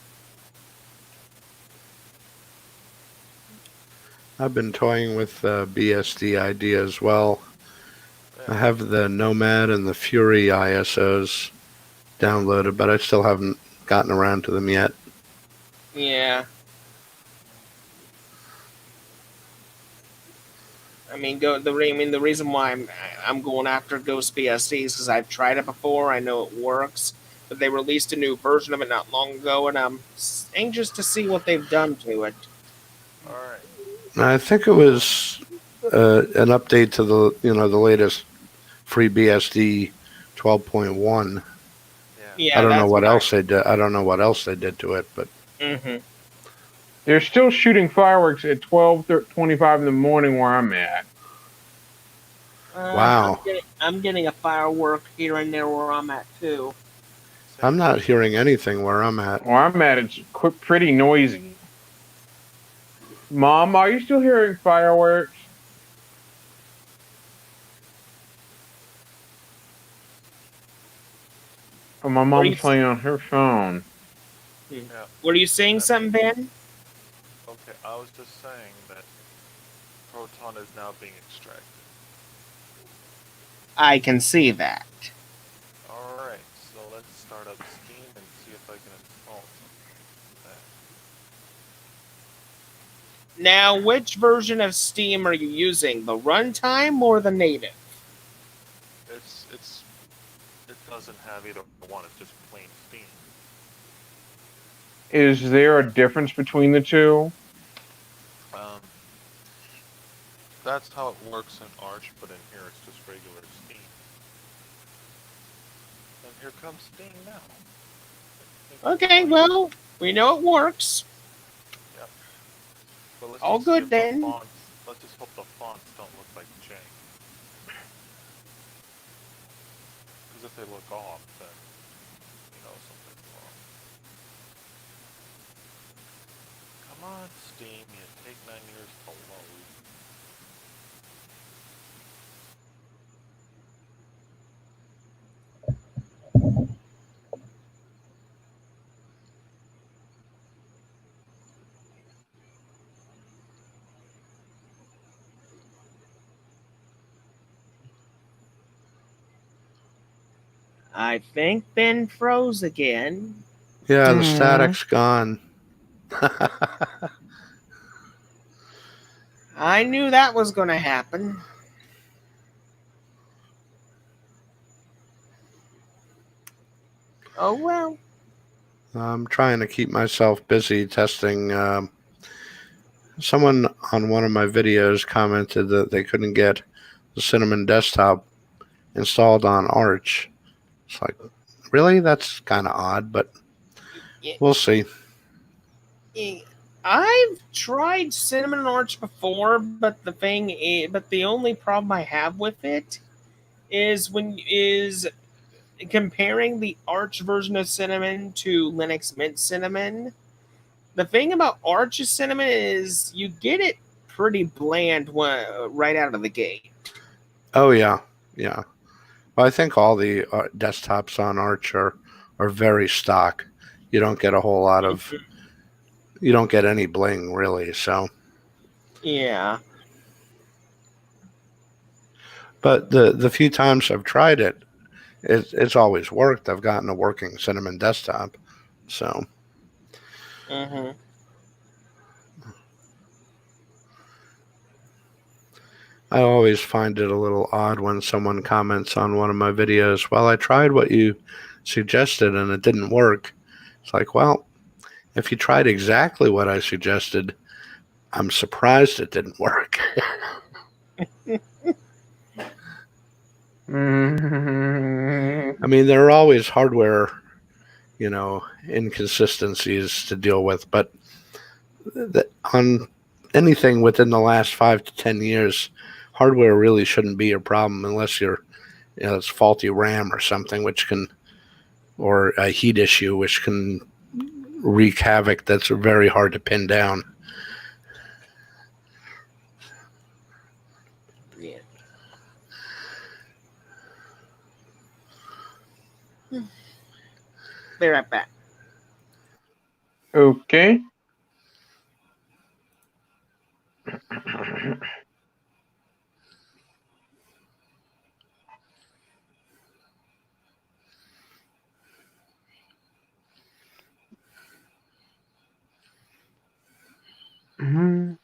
E: I've been toying with BSD idea as well. I
A: Yeah.
E: have the Nomad and the Fury ISOs downloaded, but I still haven't gotten around to them yet.
C: Yeah. I mean, the reason why I'm going after Ghost BSD is because I've tried it before. I know it works, but they released a new version of it not long ago, and I'm anxious to see what they've done to it.
A: Alright.
E: I think it was an update to the latest free BSD 12.1.
A: Yeah.
C: Yeah,
E: I don't know
C: that's
E: what else they did. I don't know what else they did to it, but
C: Mm-hmm.
D: They're still shooting fireworks at 12:25 in the morning where I'm at.
E: Wow.
C: I'm getting a firework here and there where I'm at too.
E: I'm not hearing anything where I'm at.
D: Where I'm at, it's pretty noisy. Mom, are you still hearing fireworks? Oh, my
C: What are you
D: mom's playing on her phone.
A: Yeah.
C: Were you saying something, Ben?
A: Okay, I was just saying that Proton is now being extracted.
C: I can see that.
A: Alright, so let's start up Steam and see if I can install something.
C: Now, which version of Steam are you using? The runtime or the native?
A: It doesn't have either one, it's just plain Steam.
D: Is there a difference between the two?
A: That's how it works in Arch, but in here it's just regular Steam. And here comes Steam now.
C: Okay, well, we know it works.
A: Yep. But let's
C: All
A: just see
C: good
A: if
C: then.
A: Let's just hope the fonts don't look like jank. Because if they look off, then you know something's wrong. Come on, Steam, you take 9 years to load.
C: I think Ben froze again.
E: Yeah, the
D: Hmm.
E: static's gone.
C: I knew that was going to happen. Oh well.
E: I'm trying to keep myself busy testing. Someone on one of my videos commented that they couldn't get the Cinnamon desktop installed on Arch. It's like, really? That's kind of odd, but we'll see.
C: I've tried Cinnamon Arch before, but the only problem I have with it is comparing the Arch version of Cinnamon to Linux Mint Cinnamon. The thing about Arch's Cinnamon is you get it pretty bland right out of the gate.
E: Oh yeah, yeah. Well, I think all the desktops on Arch are very stock. You don't get a whole lot of. You don't get any bling really. So,
C: Yeah.
E: but the few times I've tried it, it's always worked. I've gotten a working Cinnamon desktop. So.
C: Mm-hmm.
E: I always find it a little odd when someone comments on one of my videos, well, I tried what you suggested and it didn't work. It's like, well, if you tried exactly what I suggested, I'm surprised it didn't work. I mean, there are always hardware, inconsistencies to deal with, but on anything within the last 5 to 10 years, hardware really shouldn't be a problem unless it's faulty RAM or something, or a heat issue, which can wreak havoc. That's very hard to pin down.
C: Yeah. Be right back.
D: Okay.
A: And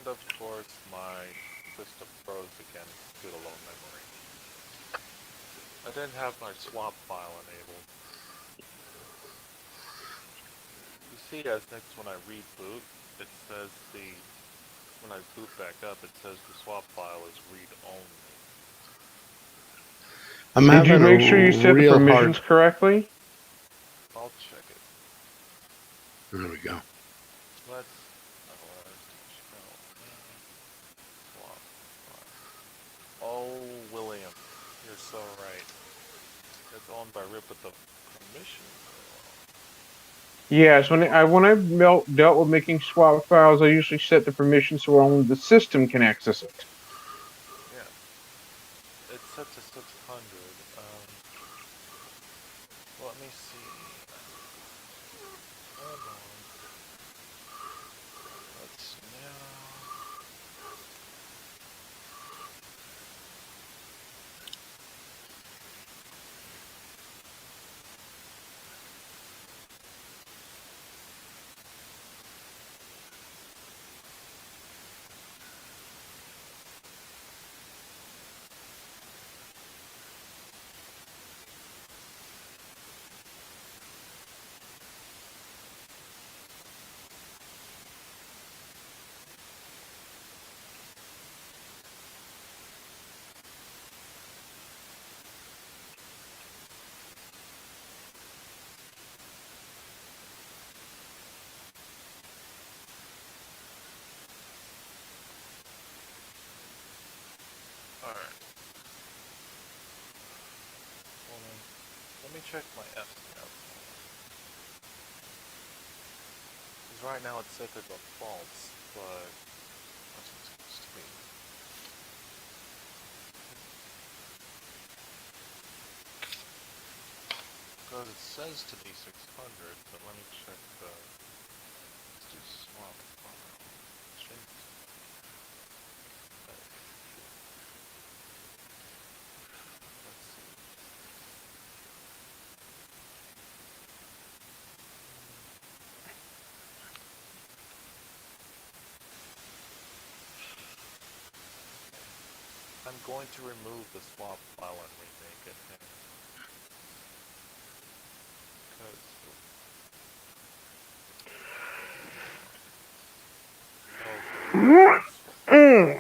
A: of course, my system froze again due to low memory. I didn't have my swap file enabled. You see, as next when I reboot, it says when I boot back up, it says the swap file is read only.
E: I'm
D: Did you
E: having
D: make
E: a
D: sure you set the
E: real
D: permissions
E: hard.
D: correctly?
A: I'll check it.
E: There we go.
A: Let's swap file. Oh, William, you're so right. It's owned by RIP, but the permissions are
D: Yes, when I've dealt with making swap files, I usually set the permissions so only the system can access it.
A: on. Yeah. It's set to 600. Let me see. Hold on. Let's now. Alright. Hold on. Let me check my FNF. Because right now it's set to defaults, but what's it supposed to be? Because it says to be 600, but let me check the... Let's do swap file. Change. Let's see. I'm going to remove the swap file and remake it.
D: Mm.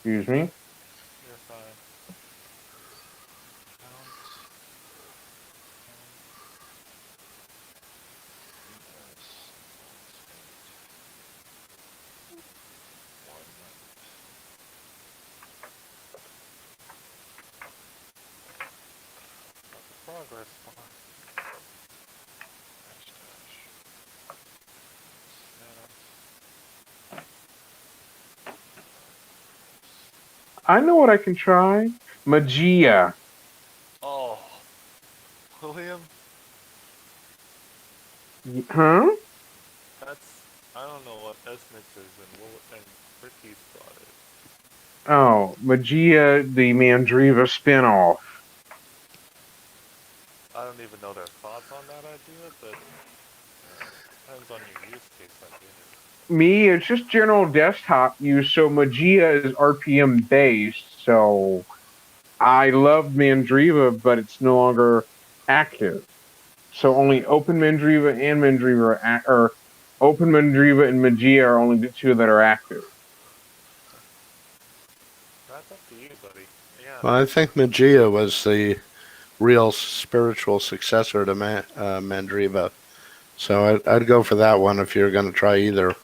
D: Excuse me.
A: You're fine. Count. Progress bar. Dash dash.
D: I know what I can try. Magia.
A: Oh, William,
D: Huh?
A: that's I don't know what S-Mix is and Ricky's thought it.
D: Oh, Magia, the Mandriva spinoff.
A: I don't even know their thoughts on that idea, but depends on your use case, I guess.
D: Me, it's just general desktop use, so Magia is RPM based, so I love Mandriva, but it's no longer active. So only Open Mandriva and Mandriva or Open Mandriva and Magia are only the two that are active.
A: That's up to you, buddy. Yeah.
E: Well, I think Magia was the real spiritual successor to Mandriva. So I'd go for that one if you're going to try either.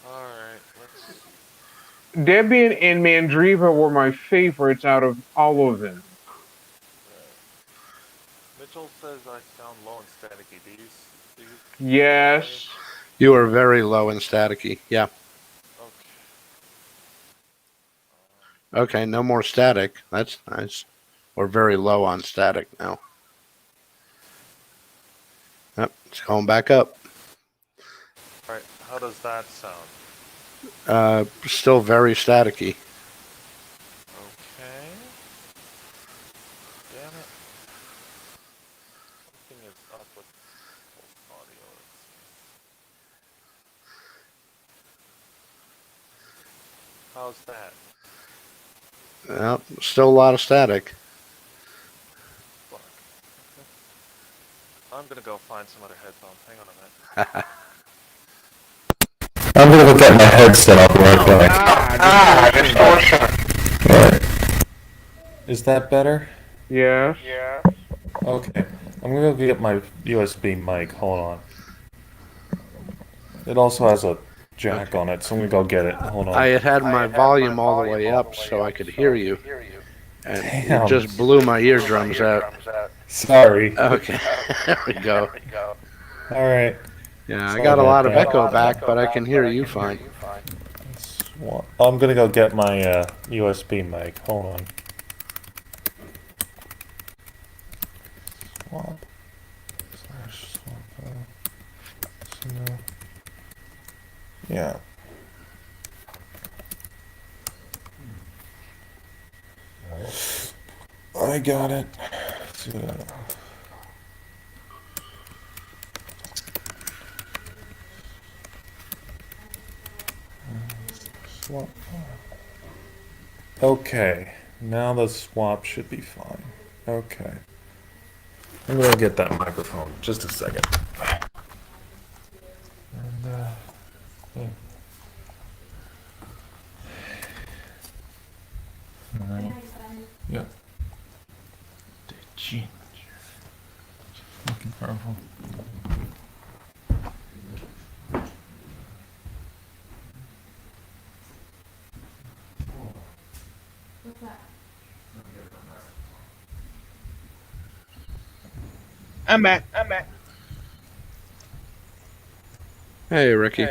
A: Alright, let's see.
D: Debian and Mandriva were my favorites out of all of them.
A: Mitchell says I sound low and staticky. Do you
D: Yes.
E: You are very low and staticky. Yeah.
A: Okay.
E: Okay, no more static. That's nice. We're very low on static now. Yep, it's going back up.
A: Alright, how does that sound?
E: Still very staticky.
A: Okay. Damn it. Something is up with pulse audio. How's that?
E: Yep, still a lot of static.
A: Fuck. I'm gonna go find some other headphones. Hang on a minute.
B: I'm gonna go get my headset off Wi-Fi. Alright. Is that better?
D: Yes.
B: Okay. I'm gonna go get my USB mic. Hold on. It also has a jack on it, so I'm gonna go get it. Hold on.
E: I had my volume all the way up so I could hear you. And
B: Damn.
E: it just blew my eardrums out.
B: Sorry.
E: Okay, there we go.
B: Alright.
E: Yeah, I
B: Sorry
E: got a
B: about
E: lot of
B: that.
E: echo back, but I can hear you fine.
B: I'm gonna go get my USB mic. Hold on. Swap. Swap. No. Yeah. I got it. Let's see what I Swap. Okay, now the swap should be fine. Okay. I'm gonna get that microphone. Just a second. And, yeah. Alright. Yeah. The ginger. Fucking powerful.
C: I'm back. I'm back.
E: Hey, Ricky.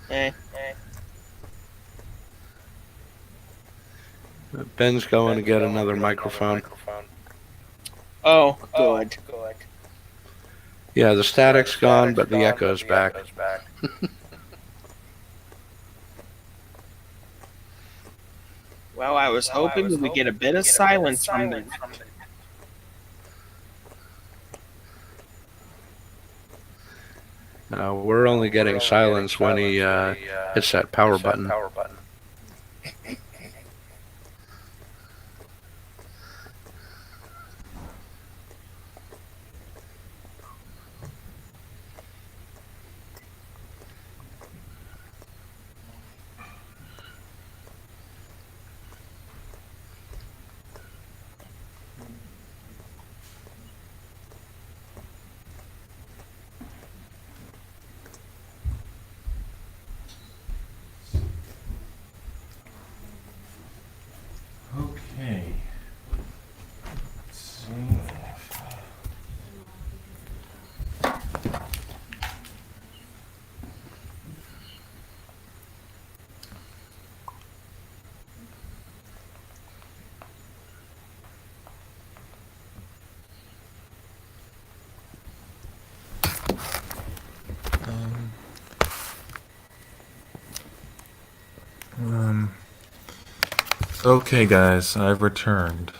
C: Eh.
E: Ben's going to get another microphone.
C: Oh, good.
E: Yeah, the static's gone, but the echo's back.
C: Well, I was hoping we would get a bit of silence from them.
E: We're only getting silence when he hits that power button.
B: Okay. Let's see. Okay, guys, I've returned.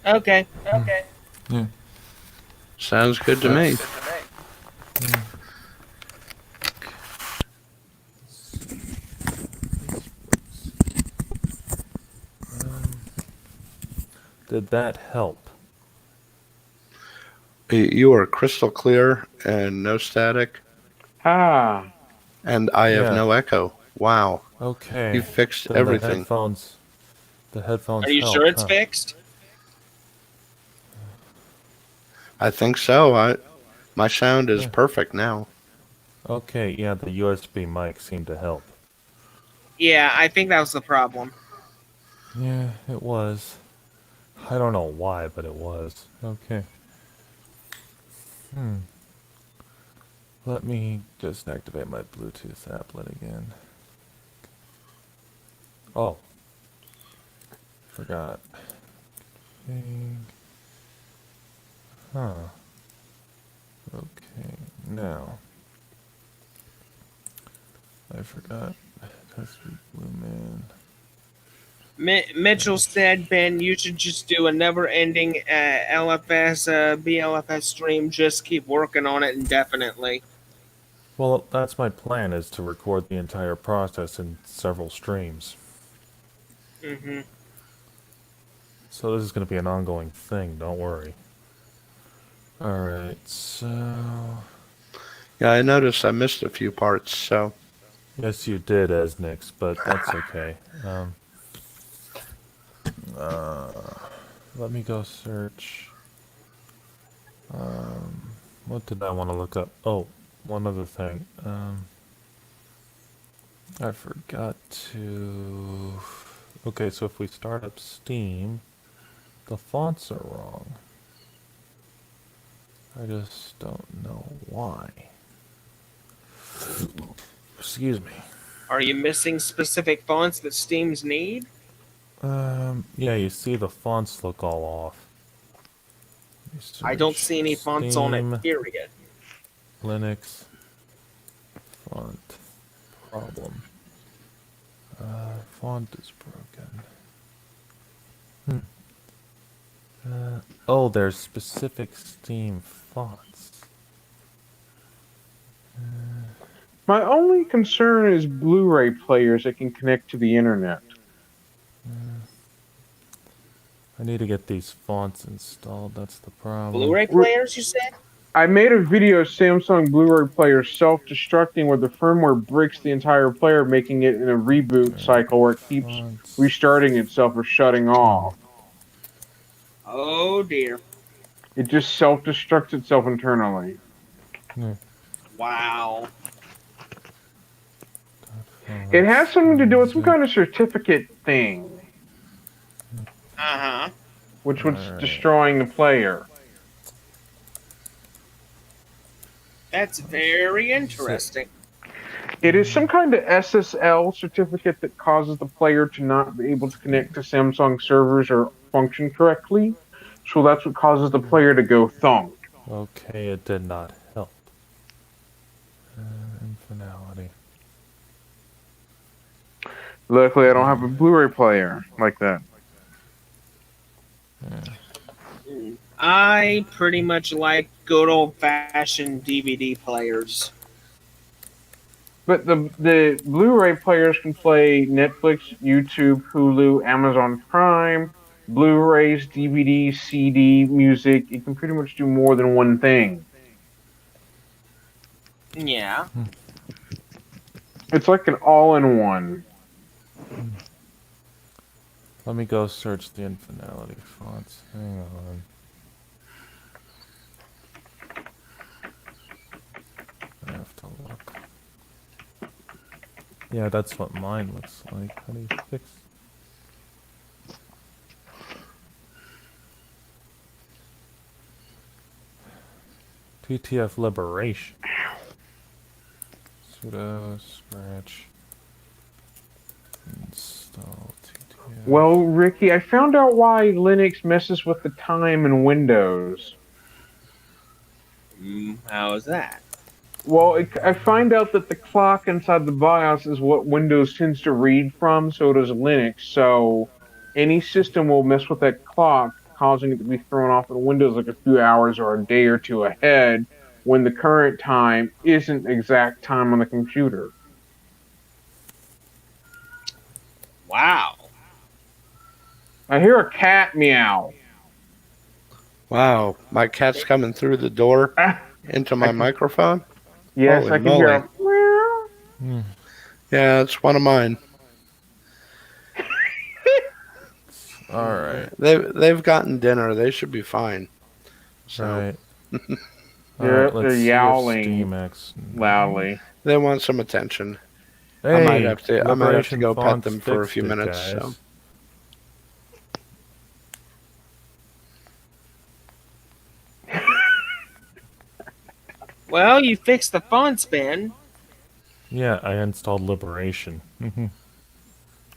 C: Okay.
E: Sounds good to me.
B: Did that help?
E: You are crystal clear and no static,
D: Ah,
E: and I have
B: Yeah.
E: no echo. Wow.
B: Okay.
E: You fixed
B: Then
E: everything.
B: The headphones
C: Are you
B: helped,
C: sure it's
B: huh?
C: fixed?
E: I think so. My sound is
B: Yeah.
E: perfect now.
B: Okay, yeah, the USB mic seemed to help.
C: Yeah, I think that was the problem.
B: Yeah, it was. I don't know why, but it was. Okay. Let me just activate my Bluetooth applet again. Oh. Forgot. Okay. Huh. Okay, now. I forgot. Test Blue Man.
C: Mitchell said, Ben, you should just do a never-ending LFS, BLFS stream. Just keep working on it indefinitely.
B: Well, that's my plan, is to record the entire process in several streams.
C: Mm-hmm.
B: So this is going to be an ongoing thing, don't worry. Alright, so...
E: Yeah, I noticed I missed a few parts, so
B: Yes, you did, Esnix, but that's okay. Let me go search. What did I want to look up? Oh, one other thing. I forgot to... Okay, so if we start up Steam, the fonts are wrong. I just don't know why. Excuse me.
C: Are you missing specific fonts that Steam's need?
B: Yeah, you see the fonts look all off.
C: I don't see any fonts on
B: Steam,
C: it, period.
B: Linux, font, problem. Font is broken. Oh, there's specific Steam fonts.
D: my only concern is Blu-ray players that can connect to the internet.
B: I need to get these fonts installed, that's the problem.
C: Blu-ray players, you said?
D: I made a video of Samsung Blu-ray player self-destructing where the firmware breaks the entire player, making it in a reboot cycle where it keeps
B: Fonts.
D: restarting itself or shutting off.
C: Oh, dear.
D: It just self-destructs itself internally.
B: Yeah.
C: Wow.
D: It has something to do with some kind of certificate thing,
C: Uh-huh.
D: which was
B: Alright.
D: destroying the player.
C: That's very interesting.
D: It is some kind of SSL certificate that causes the player to not be able to connect to Samsung servers or function correctly. So that's what causes the player to go thunk.
B: Okay, it did not help. Infinality.
D: Luckily, I don't have a Blu-ray player like that.
C: I pretty much like good old-fashioned DVD players.
D: But the Blu-ray players can play Netflix, YouTube, Hulu, Amazon Prime, Blu-rays, DVDs, CD, music. It can pretty much do more than one thing.
C: Yeah.
D: It's like an all-in-one.
B: Let me go search the Infinality fonts. Hang on. I have to look. Yeah, that's what mine looks like. How do you fix? TTF Liberation. Sudo scratch. Install TTF.
D: Well, Ricky, I found out why Linux messes with the time in Windows.
C: How is that?
D: Well, I find out that the clock inside the BIOS is what Windows tends to read from, so does Linux. So any system will mess with that clock, causing it to be thrown off in Windows like a few hours or a day or two ahead, when the current time isn't exact time on the computer.
C: Wow.
D: I hear a cat meow.
E: Wow, my cat's coming through the door into my microphone.
D: Yes,
E: Holy
D: I can
E: moly.
D: hear a meow.
E: Yeah, it's one of mine.
B: Alright.
E: They've gotten dinner. They should be fine. So
B: Right.
D: They're
B: Alright, let's see if
D: yowling
B: SteamX.
D: loudly.
E: they want some attention.
B: Hey,
E: I might have to
B: Liberation
E: go pet
B: fonts
E: them for a
B: fixed
E: few
B: it,
E: minutes.
B: guys.
E: So.
C: Well, you fixed the fonts, Ben.
B: Yeah, I installed Liberation.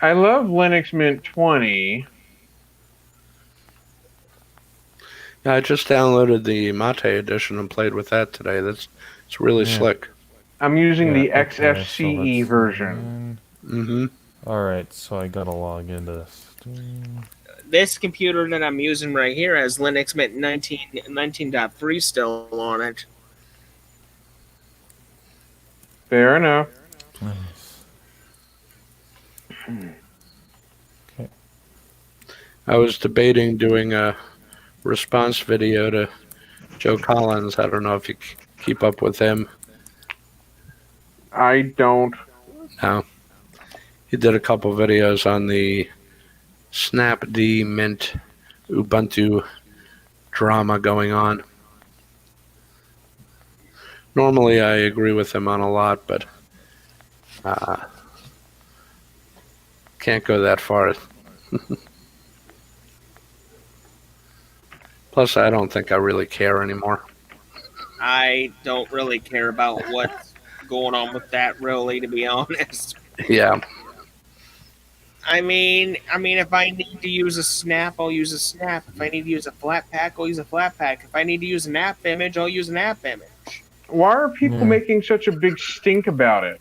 D: I love Linux Mint 20.
E: Yeah, I just downloaded the Mate edition and played with that today. It's really
B: Yeah.
E: slick.
D: I'm using the
B: Yeah, okay, so
D: XFCE
B: let's
D: version.
E: Mm-hmm.
B: Alright, so I gotta log into Steam.
C: This computer that I'm using right here has Linux Mint 19.3 still on it.
D: Fair enough.
B: Nice. Okay.
E: I was debating doing a response video to Joe Collins. I don't know if you keep up with him.
D: I don't.
E: No. He did a couple videos on the Snapd Mint Ubuntu drama going on. Normally I agree with him on a lot, but can't go that far. Plus, I don't think I really care anymore.
C: I don't really care about what's going on with that, really, to be honest.
E: Yeah.
C: I mean, if I need to use a snap, I'll use a snap. If I need to use a flat pack, I'll use a flat pack. If I need to use an app image, I'll use an app image.
D: Why are people
B: Yeah.
D: making such a big stink about it?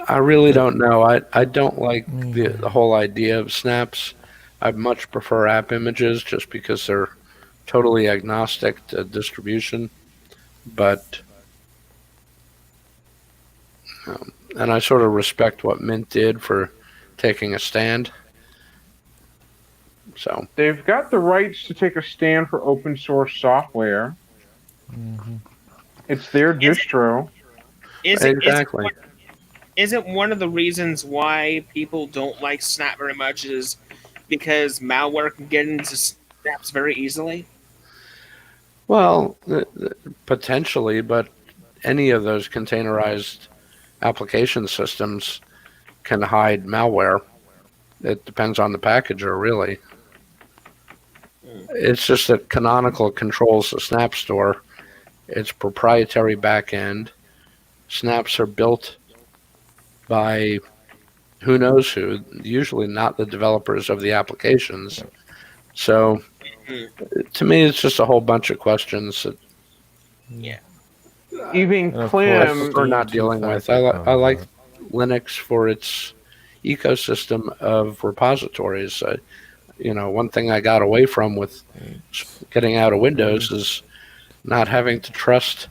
E: I really don't know. I don't like the whole idea of snaps. I much prefer app images just because they're totally agnostic to distribution. But and I sort of respect what Mint did for taking a stand. So
D: They've got the rights to take a stand for open source software. It's their distro.
E: exactly.
C: Isn't one of the reasons why people don't like Snap very much is because malware can get into Snaps very easily?
E: Well, potentially, but any of those containerized application systems can hide malware. It depends on the packager, really. It's just that Canonical controls the Snap Store, It's proprietary backend. Snaps are built by who knows who, usually not the developers of the applications. So to me, it's just a whole bunch of questions that
C: Yeah.
D: Even
B: And of
E: I
B: course,
D: Clem,
E: prefer not
B: Steam
E: dealing with.
B: two-factor
E: I like
B: comes
E: Linux for its ecosystem of repositories. One thing I got away from with getting out of Windows is not having to trust,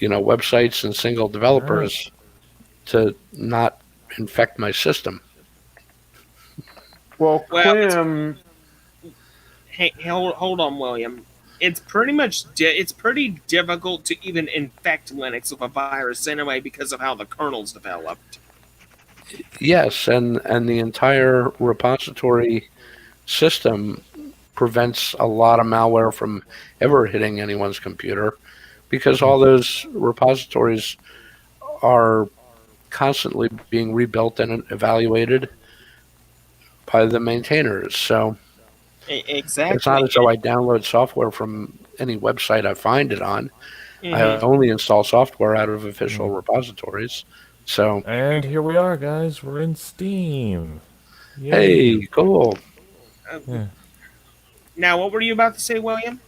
E: websites and single developers to not infect my system.
D: well,
C: Well,
D: Clem,
C: Hey, hold on, William. It's pretty difficult to even infect Linux with a virus anyway because of how the kernel's developed.
E: Yes, and the entire repository system prevents a lot of malware from ever hitting anyone's computer because all those repositories are constantly being rebuilt and evaluated by the maintainers. So
C: Exactly.
E: it's not as though I download software from any website I find it on. I
C: Mhm.
E: only install software out of official repositories. So,
B: And here we are, guys. We're in Steam. Yay.
E: hey, cool.
B: Yeah.
C: Now, what were you about to say, William?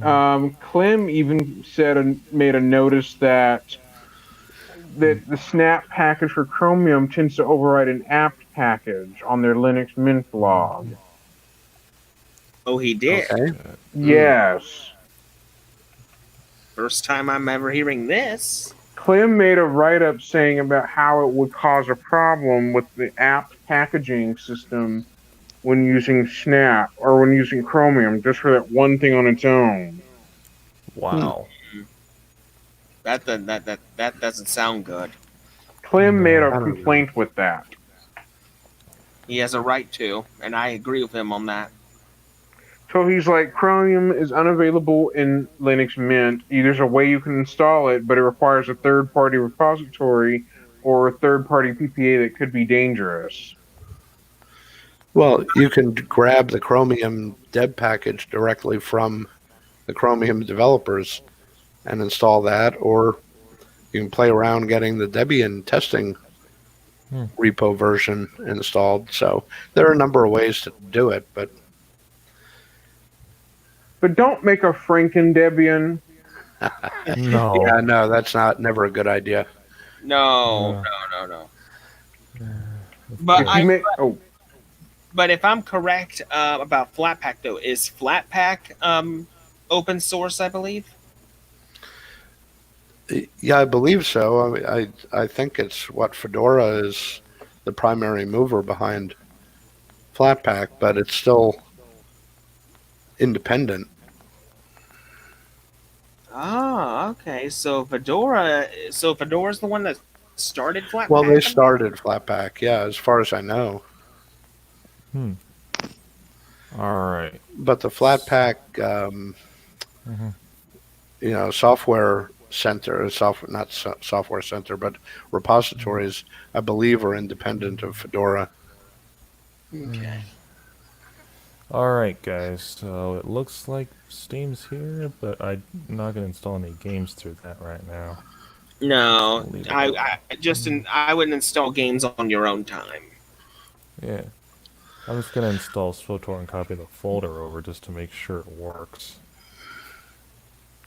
D: Clem even made a notice that the snap package for Chromium tends to override an apt package on their Linux Mint log.
C: Oh, he did.
E: Okay.
D: Yes.
C: First time I'm ever hearing this.
D: Clem made a write-up saying about how it would cause a problem with the apt packaging system when using Snap or when using Chromium, just for that one thing on its own.
B: Wow.
C: That doesn't sound good.
D: Clem made
E: I
D: a
E: don't know.
D: complaint with that.
C: He has a right to, and I agree with him on that.
D: So he's like, Chromium is unavailable in Linux Mint. There's a way you can install it, but it requires a third-party repository or a third-party PPA that could be dangerous.
E: Well, you can grab the Chromium deb package directly from the Chromium developers and install that, or you can play around getting the Debian testing repo version installed. So there are a number of ways to do it, but
D: don't make a Franken Debian.
B: No.
E: yeah, no, that's never a good idea.
C: No. But but if I'm correct about Flatpak though, is Flatpak open source? I believe.
E: Yeah, I believe so. I think it's what Fedora is the primary mover behind Flatpak, but it's still independent.
C: Ah, okay. So Fedora's the one that started Flatpak.
E: Well, they started Flatpak, yeah, as far as I know.
B: All right.
E: But the Flatpak, software center, software center, but repositories, I believe, are independent of Fedora.
C: Okay.
B: All right, guys. So it looks like Steam's here, but I'm not going to install any games through that right now.
C: No,
B: Leave it
C: I wouldn't install games on your own time.
B: Yeah. I'm just going to install SWTOR and copy the folder over just to make sure it works.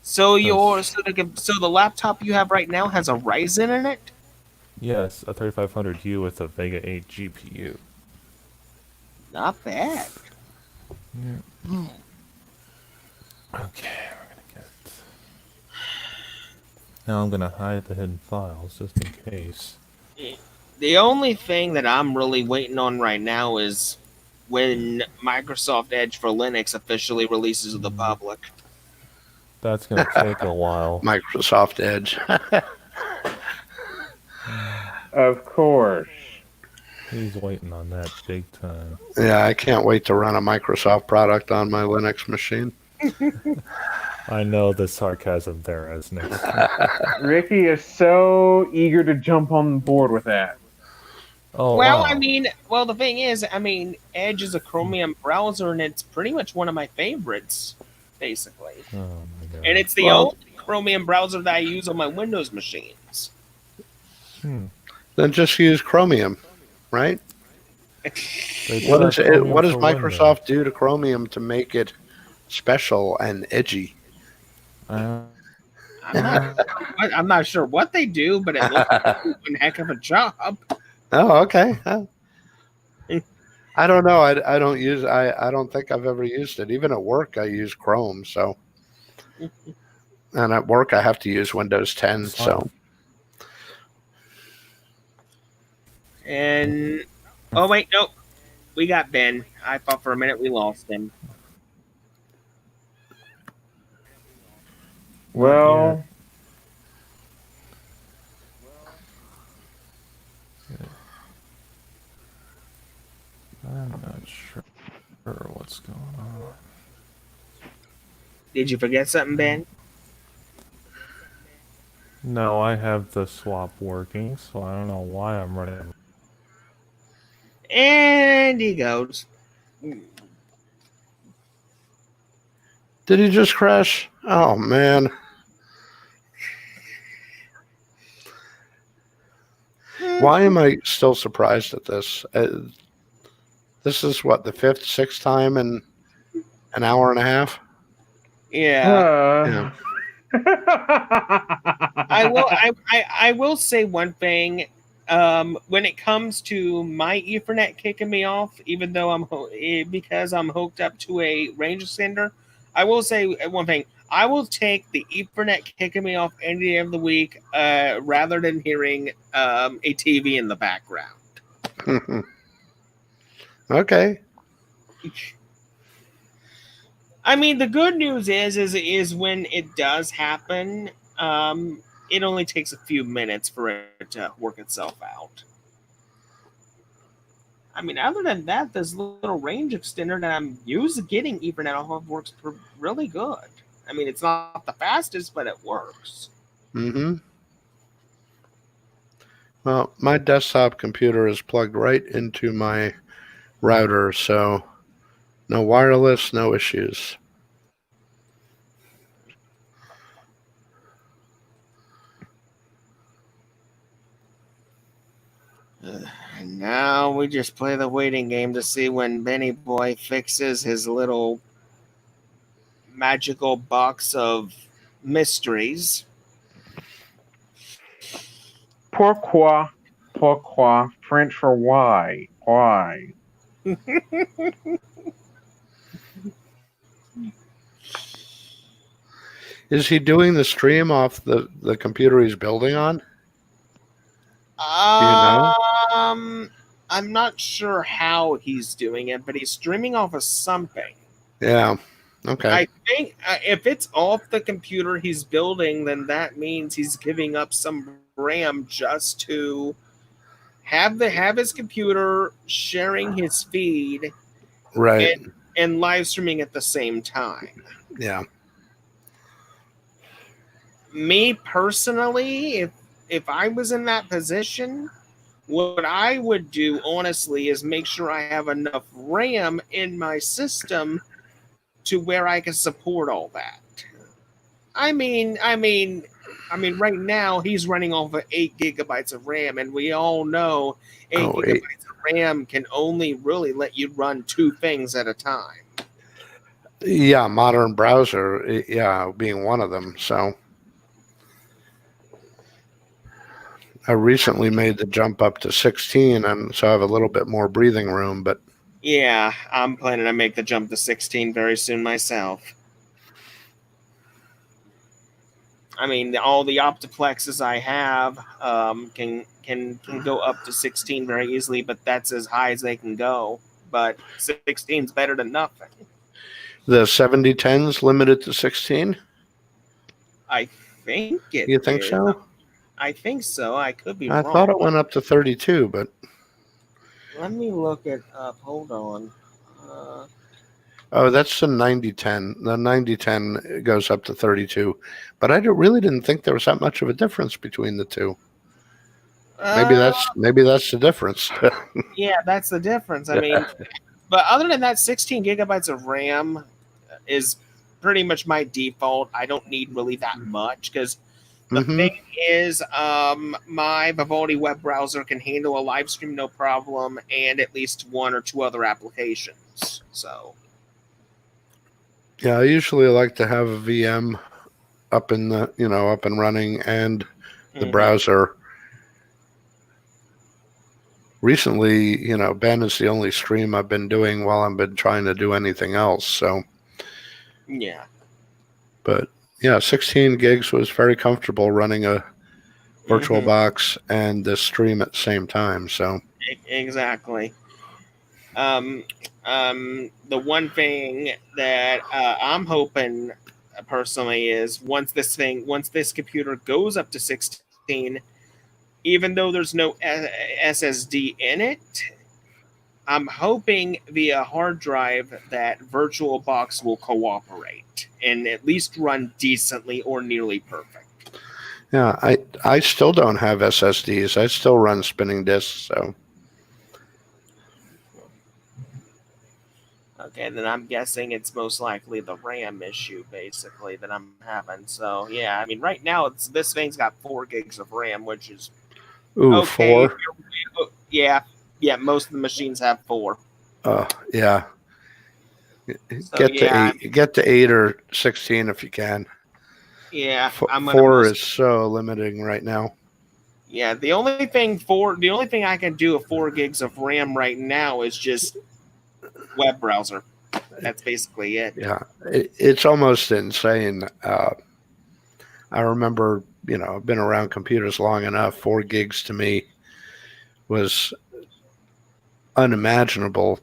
C: So the laptop you have right now has a Ryzen in it?
B: Yes, a 3500U with a Vega 8 GPU.
C: Not bad.
B: Okay, we're gonna get. Now I'm gonna hide the hidden files just in case.
C: The only thing that I'm really waiting on right now is when Microsoft Edge for Linux officially releases to the public.
B: That's gonna take a while.
E: Microsoft Edge.
D: Of course.
B: He's waiting on that big time.
E: Yeah, I can't wait to run a Microsoft product on my Linux machine.
B: I know the sarcasm there as next.
D: Ricky is so eager to jump on board with that.
B: Oh,
C: Well,
B: wow.
C: the thing is, Edge is a Chromium browser, and it's pretty much one of my favorites. basically.
B: Oh my god.
C: And it's the
D: Well-
C: only Chromium browser that I use on my Windows machines.
E: Then just use Chromium, right?
B: They do
E: What
B: have
E: does
B: Chromium
E: what does
B: for Windows.
E: Microsoft do to Chromium to make it special and edgy?
C: I'm not sure what they do, but it looks like they do one heck of a job.
E: Oh, okay. I don't know. I don't use. I don't think I've ever used it. Even at work, I use Chrome. So, and at work, I have to use Windows 10. So,
C: And oh wait, nope, we got Ben. I thought for a minute we lost him.
D: Well,
B: I'm not sure what's going on.
C: Did you forget something, Ben?
B: No, I have the swap working, so I don't know why I'm running.
C: And he goes.
E: did he just crash? Oh man. Why am I still surprised at this? This is what, the fifth, sixth time in an hour and a half?
C: Yeah.
D: yeah.
C: I will say one thing. When it comes to my Ethernet kicking me off, even though because I'm hooked up to a range extender, I will say one thing. I will take the Ethernet kicking me off any day of the week, rather than hearing a TV in the background.
E: Okay.
C: I mean, the good news is when it does happen, it only takes a few minutes for it to work itself out. I mean, other than that, this little range extender that I'm used to getting Ethernet off of works really good. I mean, it's not the fastest, but it works.
E: Mm-hmm. Well, my desktop computer is plugged right into my router, so no wireless, no issues.
C: And now we just play the waiting game to see when Benny Boy fixes his little magical box of mysteries.
D: Pourquoi? Pourquoi? French for why? Why?
E: Is he doing the stream off the computer he's building on?
C: I'm not sure how he's doing it, but he's streaming off of something.
E: Yeah. Okay.
C: I think if it's off the computer he's building, then that means he's giving up some RAM just to have his computer sharing his feed
E: Right.
C: and live streaming at the same time.
E: Yeah.
C: Me personally, if I was in that position, what I would do honestly is make sure I have enough RAM in my system to where I can support all that. I mean, right now he's running off of 8 gigabytes of RAM, and we all know 8 gigabytes of RAM can only really let you run 2 things at a time.
E: Yeah, modern browser, yeah, being one of them. So I recently made the jump up to 16, and so I have a little bit more breathing room, but
C: Yeah, I'm planning to make the jump to 16 very soon myself. I mean, all the optiplexes I have can go up to 16 very easily, but that's as high as they can go. But 16 is better than nothing.
E: the 7010's limited to 16?
C: I think it
E: You think
C: is.
E: so?
C: I think so. I could be
E: I
C: wrong.
E: thought it went up to 32, but
C: Let me look it up. Hold on.
E: oh, that's the 9010. The 9010 goes up to 32, but I really didn't think there was that much of a difference between the two. Maybe that's the difference.
C: Yeah, that's the difference. I mean, but other than that, 16 gigabytes of RAM is pretty much my default. I don't need really that much because the
E: Mhm.
C: thing is, my Vivaldi web browser can handle a live stream no problem, and at least one or two other applications. So
E: Yeah, I usually like to have a VM up in the up and running and the
C: mhm.
E: browser. Recently, Ben is the only stream I've been doing while I've been trying to do anything else. So,
C: Yeah.
E: but yeah, 16 gigs was very comfortable running a
C: Mhm.
E: VirtualBox and this stream at the same time. So,
C: Exactly. Um, the one thing that I'm hoping personally is once this computer goes up to 16, even though there's no SSD in it, I'm hoping via hard drive that VirtualBox will cooperate and at least run decently or nearly perfect.
E: yeah, I still don't have SSDs. I still run spinning disks. So,
C: Okay, then I'm guessing it's most likely the RAM issue, basically, that I'm having. So yeah, I mean, right now this thing's got 4 gigs of RAM, which is
E: ooh,
C: okay.
E: 4.
C: Yeah, most of the machines have 4.
E: Yeah.
C: So yeah,
E: Get to 8 or 16 if you can.
C: I'm gonna
E: 4 is so limiting right now.
C: Yeah, the only thing I can do with 4 gigs of RAM right now is just web browser. That's basically it.
E: Yeah, it's almost insane. I remember, I've been around computers long enough. 4 gigs to me was unimaginable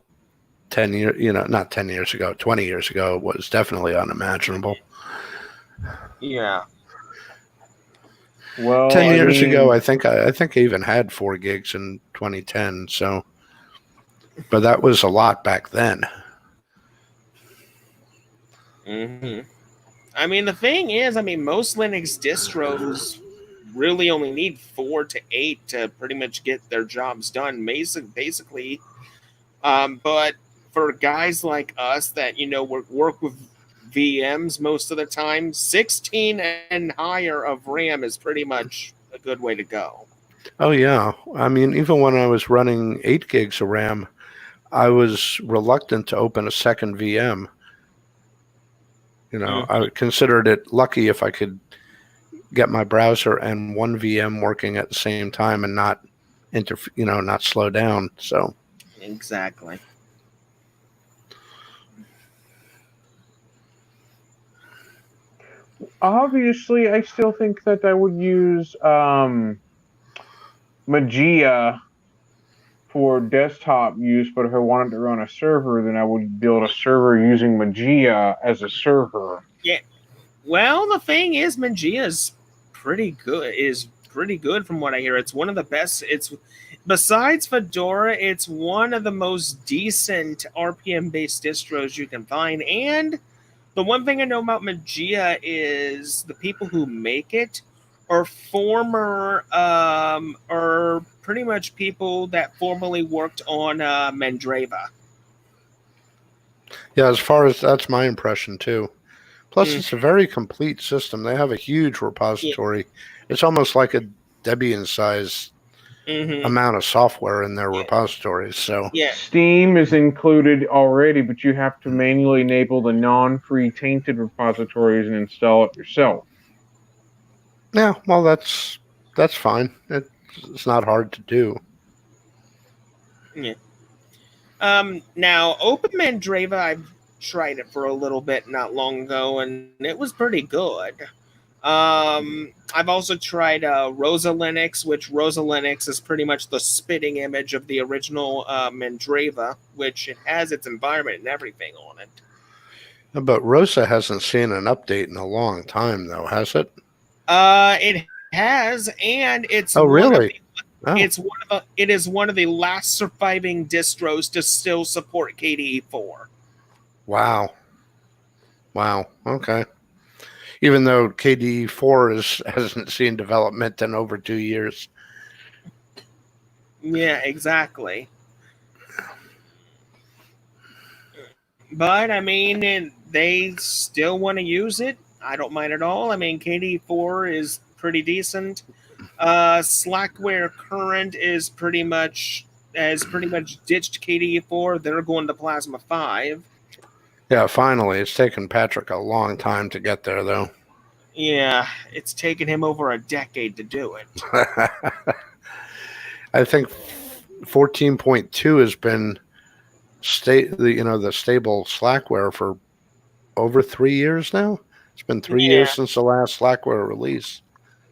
E: 10 years, not 10 years ago, 20 years ago. It was definitely unimaginable.
C: Yeah.
D: Well,
E: 10
D: I
E: years ago,
D: mean,
E: I think I even had 4 gigs in 2010. So, but that was a lot back then.
C: hmm I mean, the thing is, most Linux distros really only need 4 to 8 to pretty much get their jobs done. Basically, but for guys like us that work with VMs most of the time, 16 and higher of RAM is pretty much a good way to go.
E: Oh yeah, I mean, even when I was running 8 gigs of RAM, I was reluctant to open a second VM. I considered it lucky if I could get my browser and one VM working at the same time and not not slow down. So
C: Exactly.
D: obviously, I still think that I would use Magia for desktop use, but if I wanted to run a server, then I would build a server using Magia as a server.
C: Yeah. Well, the thing is, Magia is pretty good. Is pretty good from what I hear. It's one of the best. It's besides Fedora, it's one of the most decent RPM-based distros you can find. And the one thing I know about Magia is the people who make it are are pretty much people that formerly worked on Mandriva.
E: yeah, as far as that's my impression too. Plus,
C: Mm.
E: it's a very complete system. They have a huge repository. It's almost like a Debian size
C: Mm-hmm.
E: amount of software in their repositories. So
C: Yeah.
D: Steam is included already, but you have to manually enable the non-free tainted repositories and install it yourself.
E: yeah, well, that's fine. It's not hard to do.
C: Yeah. Now, Open Mandriva, I've tried it for a little bit not long ago, and it was pretty good. I've also tried Rosa Linux, which Rosa Linux is pretty much the spitting image of the original Mandriva, which it has its environment and everything on it.
E: But Rosa hasn't seen an update in a long time, though, has it?
C: It has, and it's
E: Oh, really? Oh,
C: it is one of the last surviving distros to still support KDE 4.
E: wow. Okay. Even though KDE 4 hasn't seen development in over 2 years.
C: Yeah, exactly. But I mean, they still want to use it, I don't mind at all. I mean, KDE4 is pretty decent. Slackware Current is pretty much ditched KDE4. They're going to Plasma 5.
E: Yeah, finally. It's taken Patrick a long time to get there, though.
C: Yeah, it's taken him over a decade to do it.
E: I think 14.2 has been the stable Slackware for over 3 years now. It's been 3 years since the last Slackware release.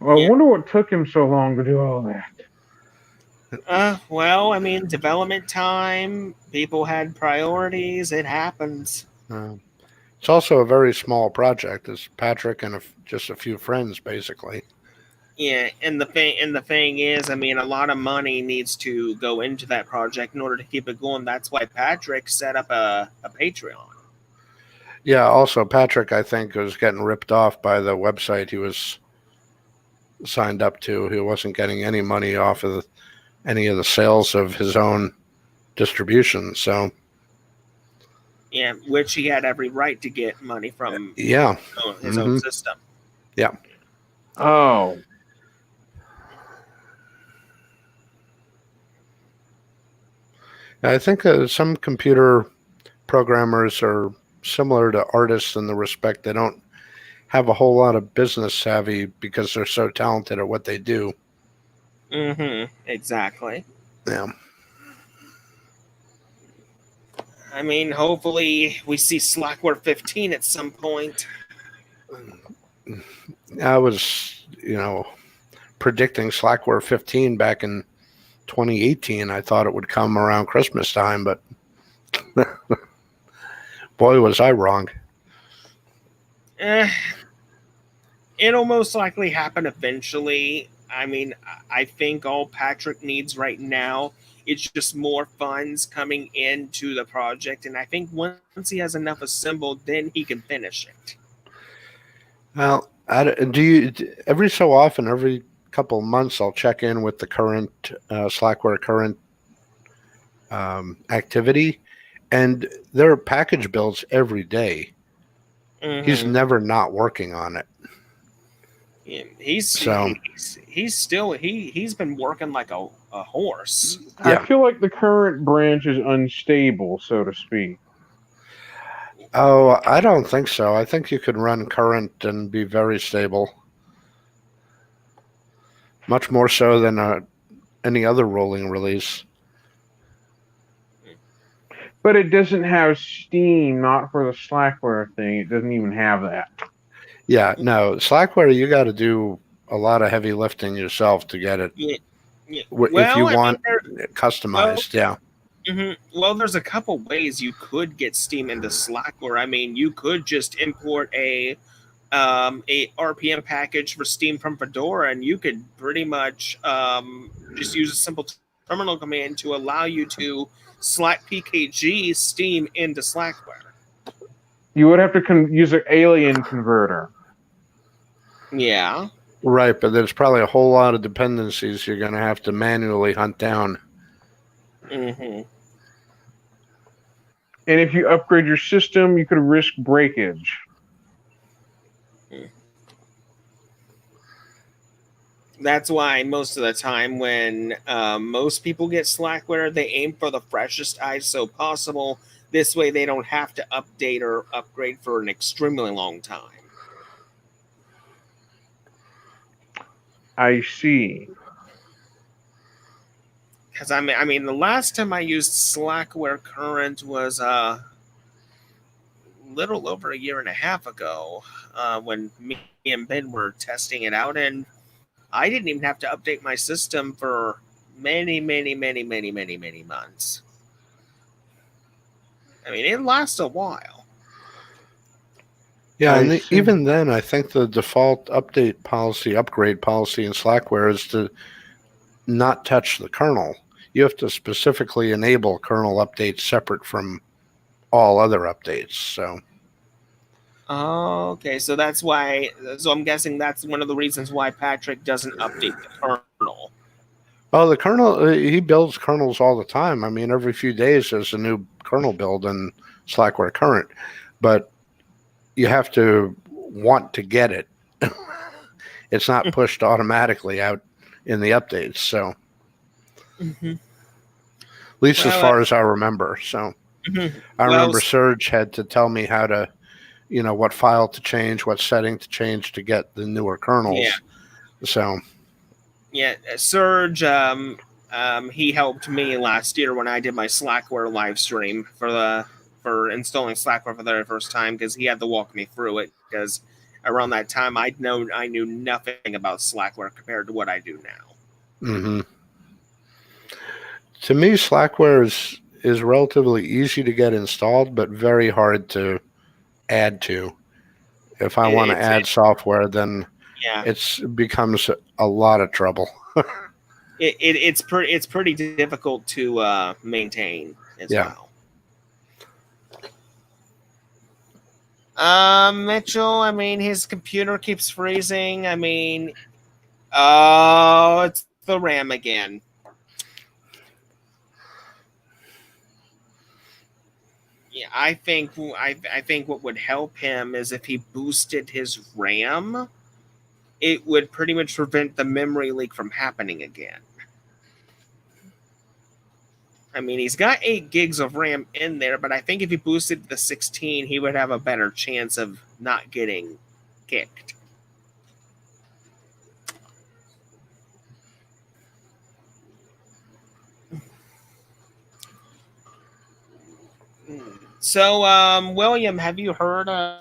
D: Well, I wonder what took him so long to do all that.
C: Well, I mean, development time, people had priorities, it happens.
E: It's also a very small project. It's Patrick and just a few friends, basically.
C: Yeah, and the thing is, I mean, a lot of money needs to go into that project in order to keep it going. That's why Patrick set up a Patreon.
E: Yeah, also Patrick, I think, was getting ripped off by the website he was signed up to. He wasn't getting any money off of any of the sales of his own distribution. So,
C: yeah, which he had every right to get money from.
E: Yeah,
C: his own system.
E: Yeah.
D: Oh.
E: I think some computer programmers are similar to artists in the respect they don't have a whole lot of business savvy because they're so talented at what they do.
C: Exactly.
E: Yeah.
C: I mean, hopefully we see Slackware 15 at some point.
E: I was, predicting Slackware 15 back in 2018. I thought it would come around Christmas time, but boy, was I wrong.
C: It'll most likely happen eventually. I mean, I think all Patrick needs right now is just more funds coming into the project, and I think once he has enough assembled, then he can finish it.
E: Well, do you every so often, every couple of months, I'll check in with the current Slackware current activity, and there are package builds every day. He's never not working on it.
C: Yeah, he's been working like a horse.
D: I feel like the current branch is unstable, so to speak.
E: Oh, I don't think so. I think you could run current and be very stable. Much more so than any other rolling release.
D: But it doesn't have Steam, not for the Slackware thing. It doesn't even have that.
E: Yeah, no. Slackware, you got to do a lot of heavy lifting yourself to get it.
C: Yeah.
E: If you want customized, yeah.
C: Well, there's a couple ways you could get Steam into Slackware. I mean, you could just import a RPM package for Steam from Fedora, and you could pretty much just use a simple terminal command to allow you to Slack PKG Steam into Slackware.
D: You would have to use an alien converter.
C: Yeah.
E: Right, but there's probably a whole lot of dependencies you're going to have to manually hunt down.
C: Mm-hmm.
D: And if you upgrade your system, you could risk breakage.
C: That's why most of the time when most people get Slackware, they aim for the freshest ISO possible. This way they don't have to update or upgrade for an extremely long time.
D: I see.
C: Because I mean, the last time I used Slackware Current was a little over a year and a half ago, when me and Ben were testing it out, and I didn't even have to update my system for many months. I mean, it lasts a while.
E: Yeah, and even then, I think the default upgrade policy in Slackware is to not touch the kernel. You have to specifically enable kernel updates separate from all other updates. So.
C: Oh, okay, so that's why. So I'm guessing that's one of the reasons why Patrick doesn't update the kernel.
E: Oh, the kernel, he builds kernels all the time. I mean, every few days there's a new kernel build in Slackware Current. But you have to want to get it. It's not pushed automatically out in the updates. So
C: Mhm.
E: at least as
C: Well,
E: far as I remember. So
C: Mhm.
E: I
C: Well,
E: remember Serge had to tell me how to, what file to change, what setting to change to get the newer kernels.
C: Yeah.
E: So
C: Yeah, Serge, he helped me last year when I did my Slackware live stream for installing Slackware for the very first time, because he had to walk me through it, because around that time I knew nothing about Slackware compared to what I do now.
E: mhm. To me, Slackware is relatively easy to get installed, but very hard to add to. If I want to
C: It's
E: add software, then
C: yeah,
E: it becomes a lot of trouble.
C: it's pretty difficult to maintain as
E: Yeah.
C: well. Mitchell, I mean, his computer keeps freezing. I mean, oh, it's the RAM again. Yeah, I think what would help him is if he boosted his RAM, it would pretty much prevent the memory leak from happening again. I mean, he's got 8 gigs of RAM in there, but I think if he boosted the 16, he would have a better chance of not getting kicked. So, William, have you heard of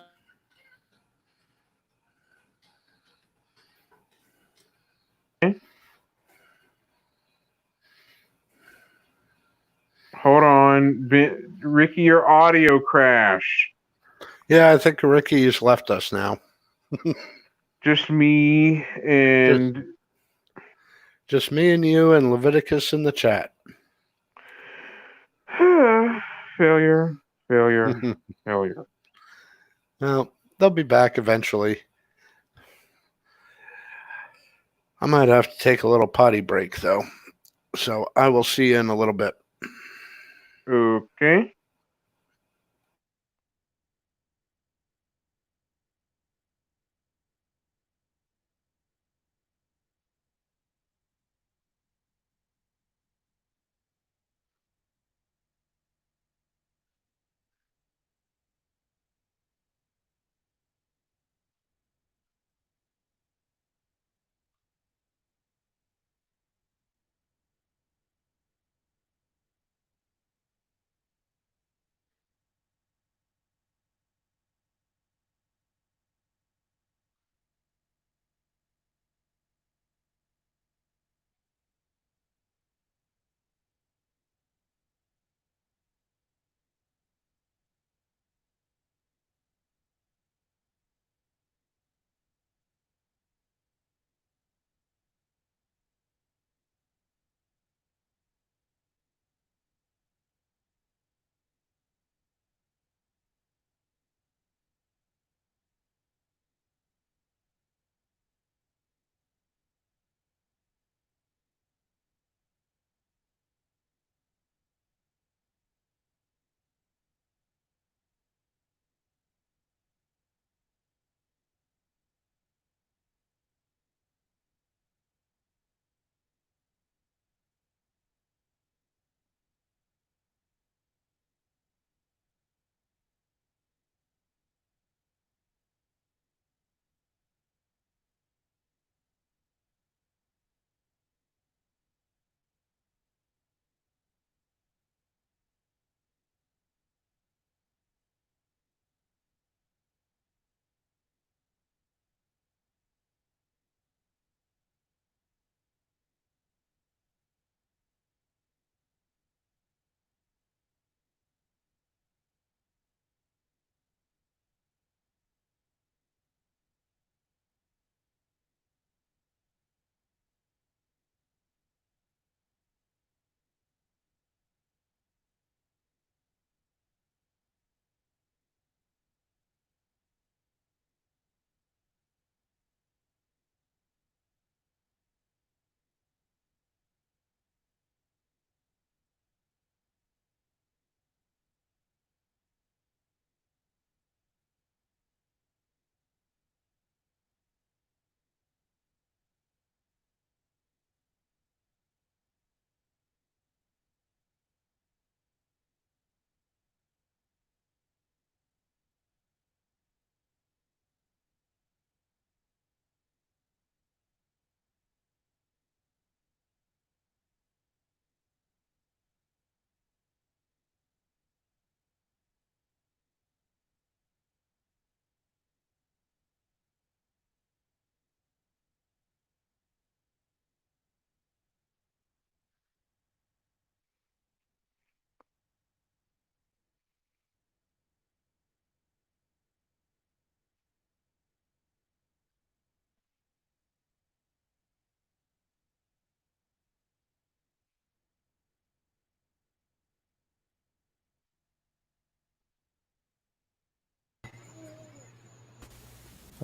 D: Hold on, Ricky, your audio crashed.
E: Yeah, I think Ricky's left us now.
D: Just me and
E: Just me and you and Leviticus in the chat.
D: failure, failure, failure.
E: Well, they'll be back eventually. I might have to take a little potty break, though. So I will see you in a little bit.
D: Okay.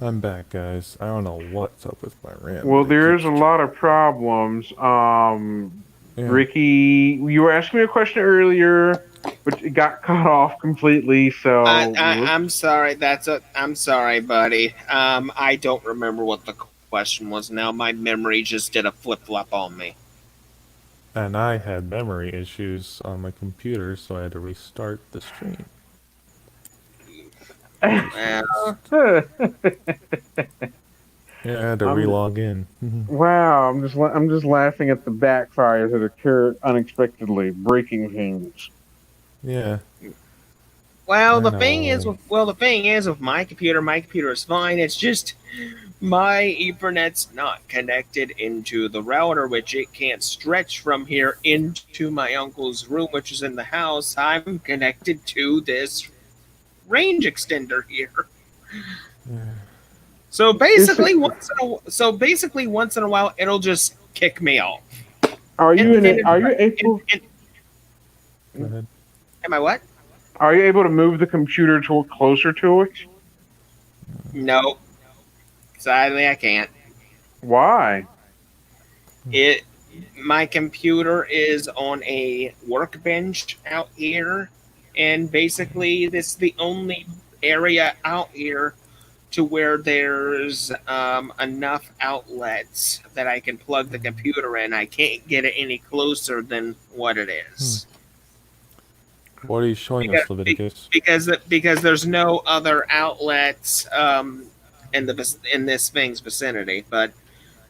B: I'm back, guys. I don't know what's up with my RAM.
D: Well,
B: but it
D: there's a
B: keeps
D: lot of problems.
B: Yeah.
D: Ricky, you were asking me a question earlier, but it got cut off completely. So
C: I'm sorry. I'm sorry, buddy. I don't remember what the question was now. My memory just did a flip flop on me.
B: And I had memory issues on my computer, so I had to restart the stream.
C: Well,
B: Yeah, I had to
D: I'm-
B: re-log in.
D: wow, I'm just laughing at the backfires that occur unexpectedly, breaking things.
B: Yeah.
C: well,
B: I
C: the thing is,
B: know.
C: the thing is with my computer is fine. It's just my Ethernet's not connected into the router, which it can't stretch from here into my uncle's room, which is in the house. I'm connected to this range extender here. So basically, once in a while, it'll just kick me off.
D: Are you
C: And- and-
D: are you able
B: Go ahead.
C: Am I what?
D: are you able to move the computer closer to it?
C: No, sadly, I can't.
D: Why?
C: It my computer is on a workbench out here, and basically this is the only area out here to where there's enough outlets that I can plug the computer in. I can't get it any closer than what it is.
B: What are you showing us, Leviticus?
C: Because there's no other outlets in this thing's vicinity. But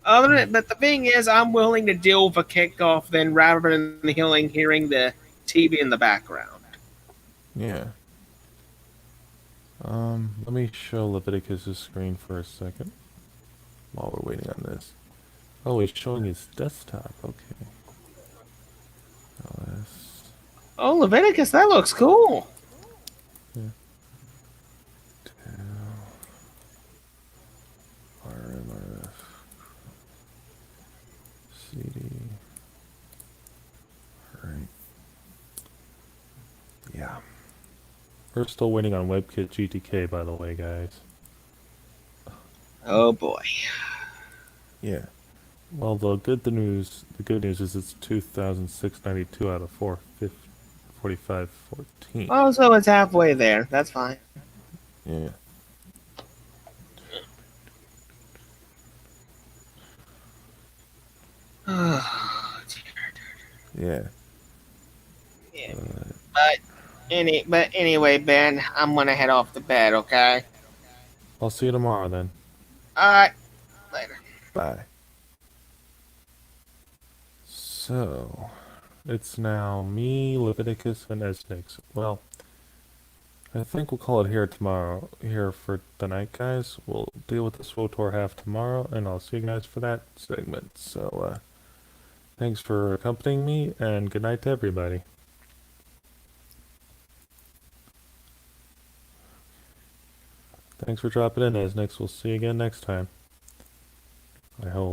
C: but the thing is, I'm willing to deal with a kickoff then rather than hearing the TV in the background.
B: Yeah. Let me show Leviticus's screen for a second while we're waiting on this. Oh, he's showing his desktop. Okay. LS.
C: Oh, Leviticus, that looks cool.
B: RMRF. CD. Alright. Yeah. We're still waiting on WebKit GTK, by the way, guys.
C: Oh boy.
B: Yeah. Well, the good news is it's 2,692 out of 445.14.
C: Oh, so it's halfway there. That's fine.
B: Yeah. Yeah.
C: Yeah. But anyway, Ben, I'm gonna head off to bed. Okay.
B: I'll see you tomorrow then.
C: All right. Later.
B: Bye. So, it's now me, Leviticus, and Esnix. Well, I think we'll call it here for the night, guys. We'll deal with the SWTOR half tomorrow, and I'll see you guys for that segment. So, thanks for accompanying me, and good night to everybody. Thanks for dropping in, Esnix. We'll see you again next time. I hope.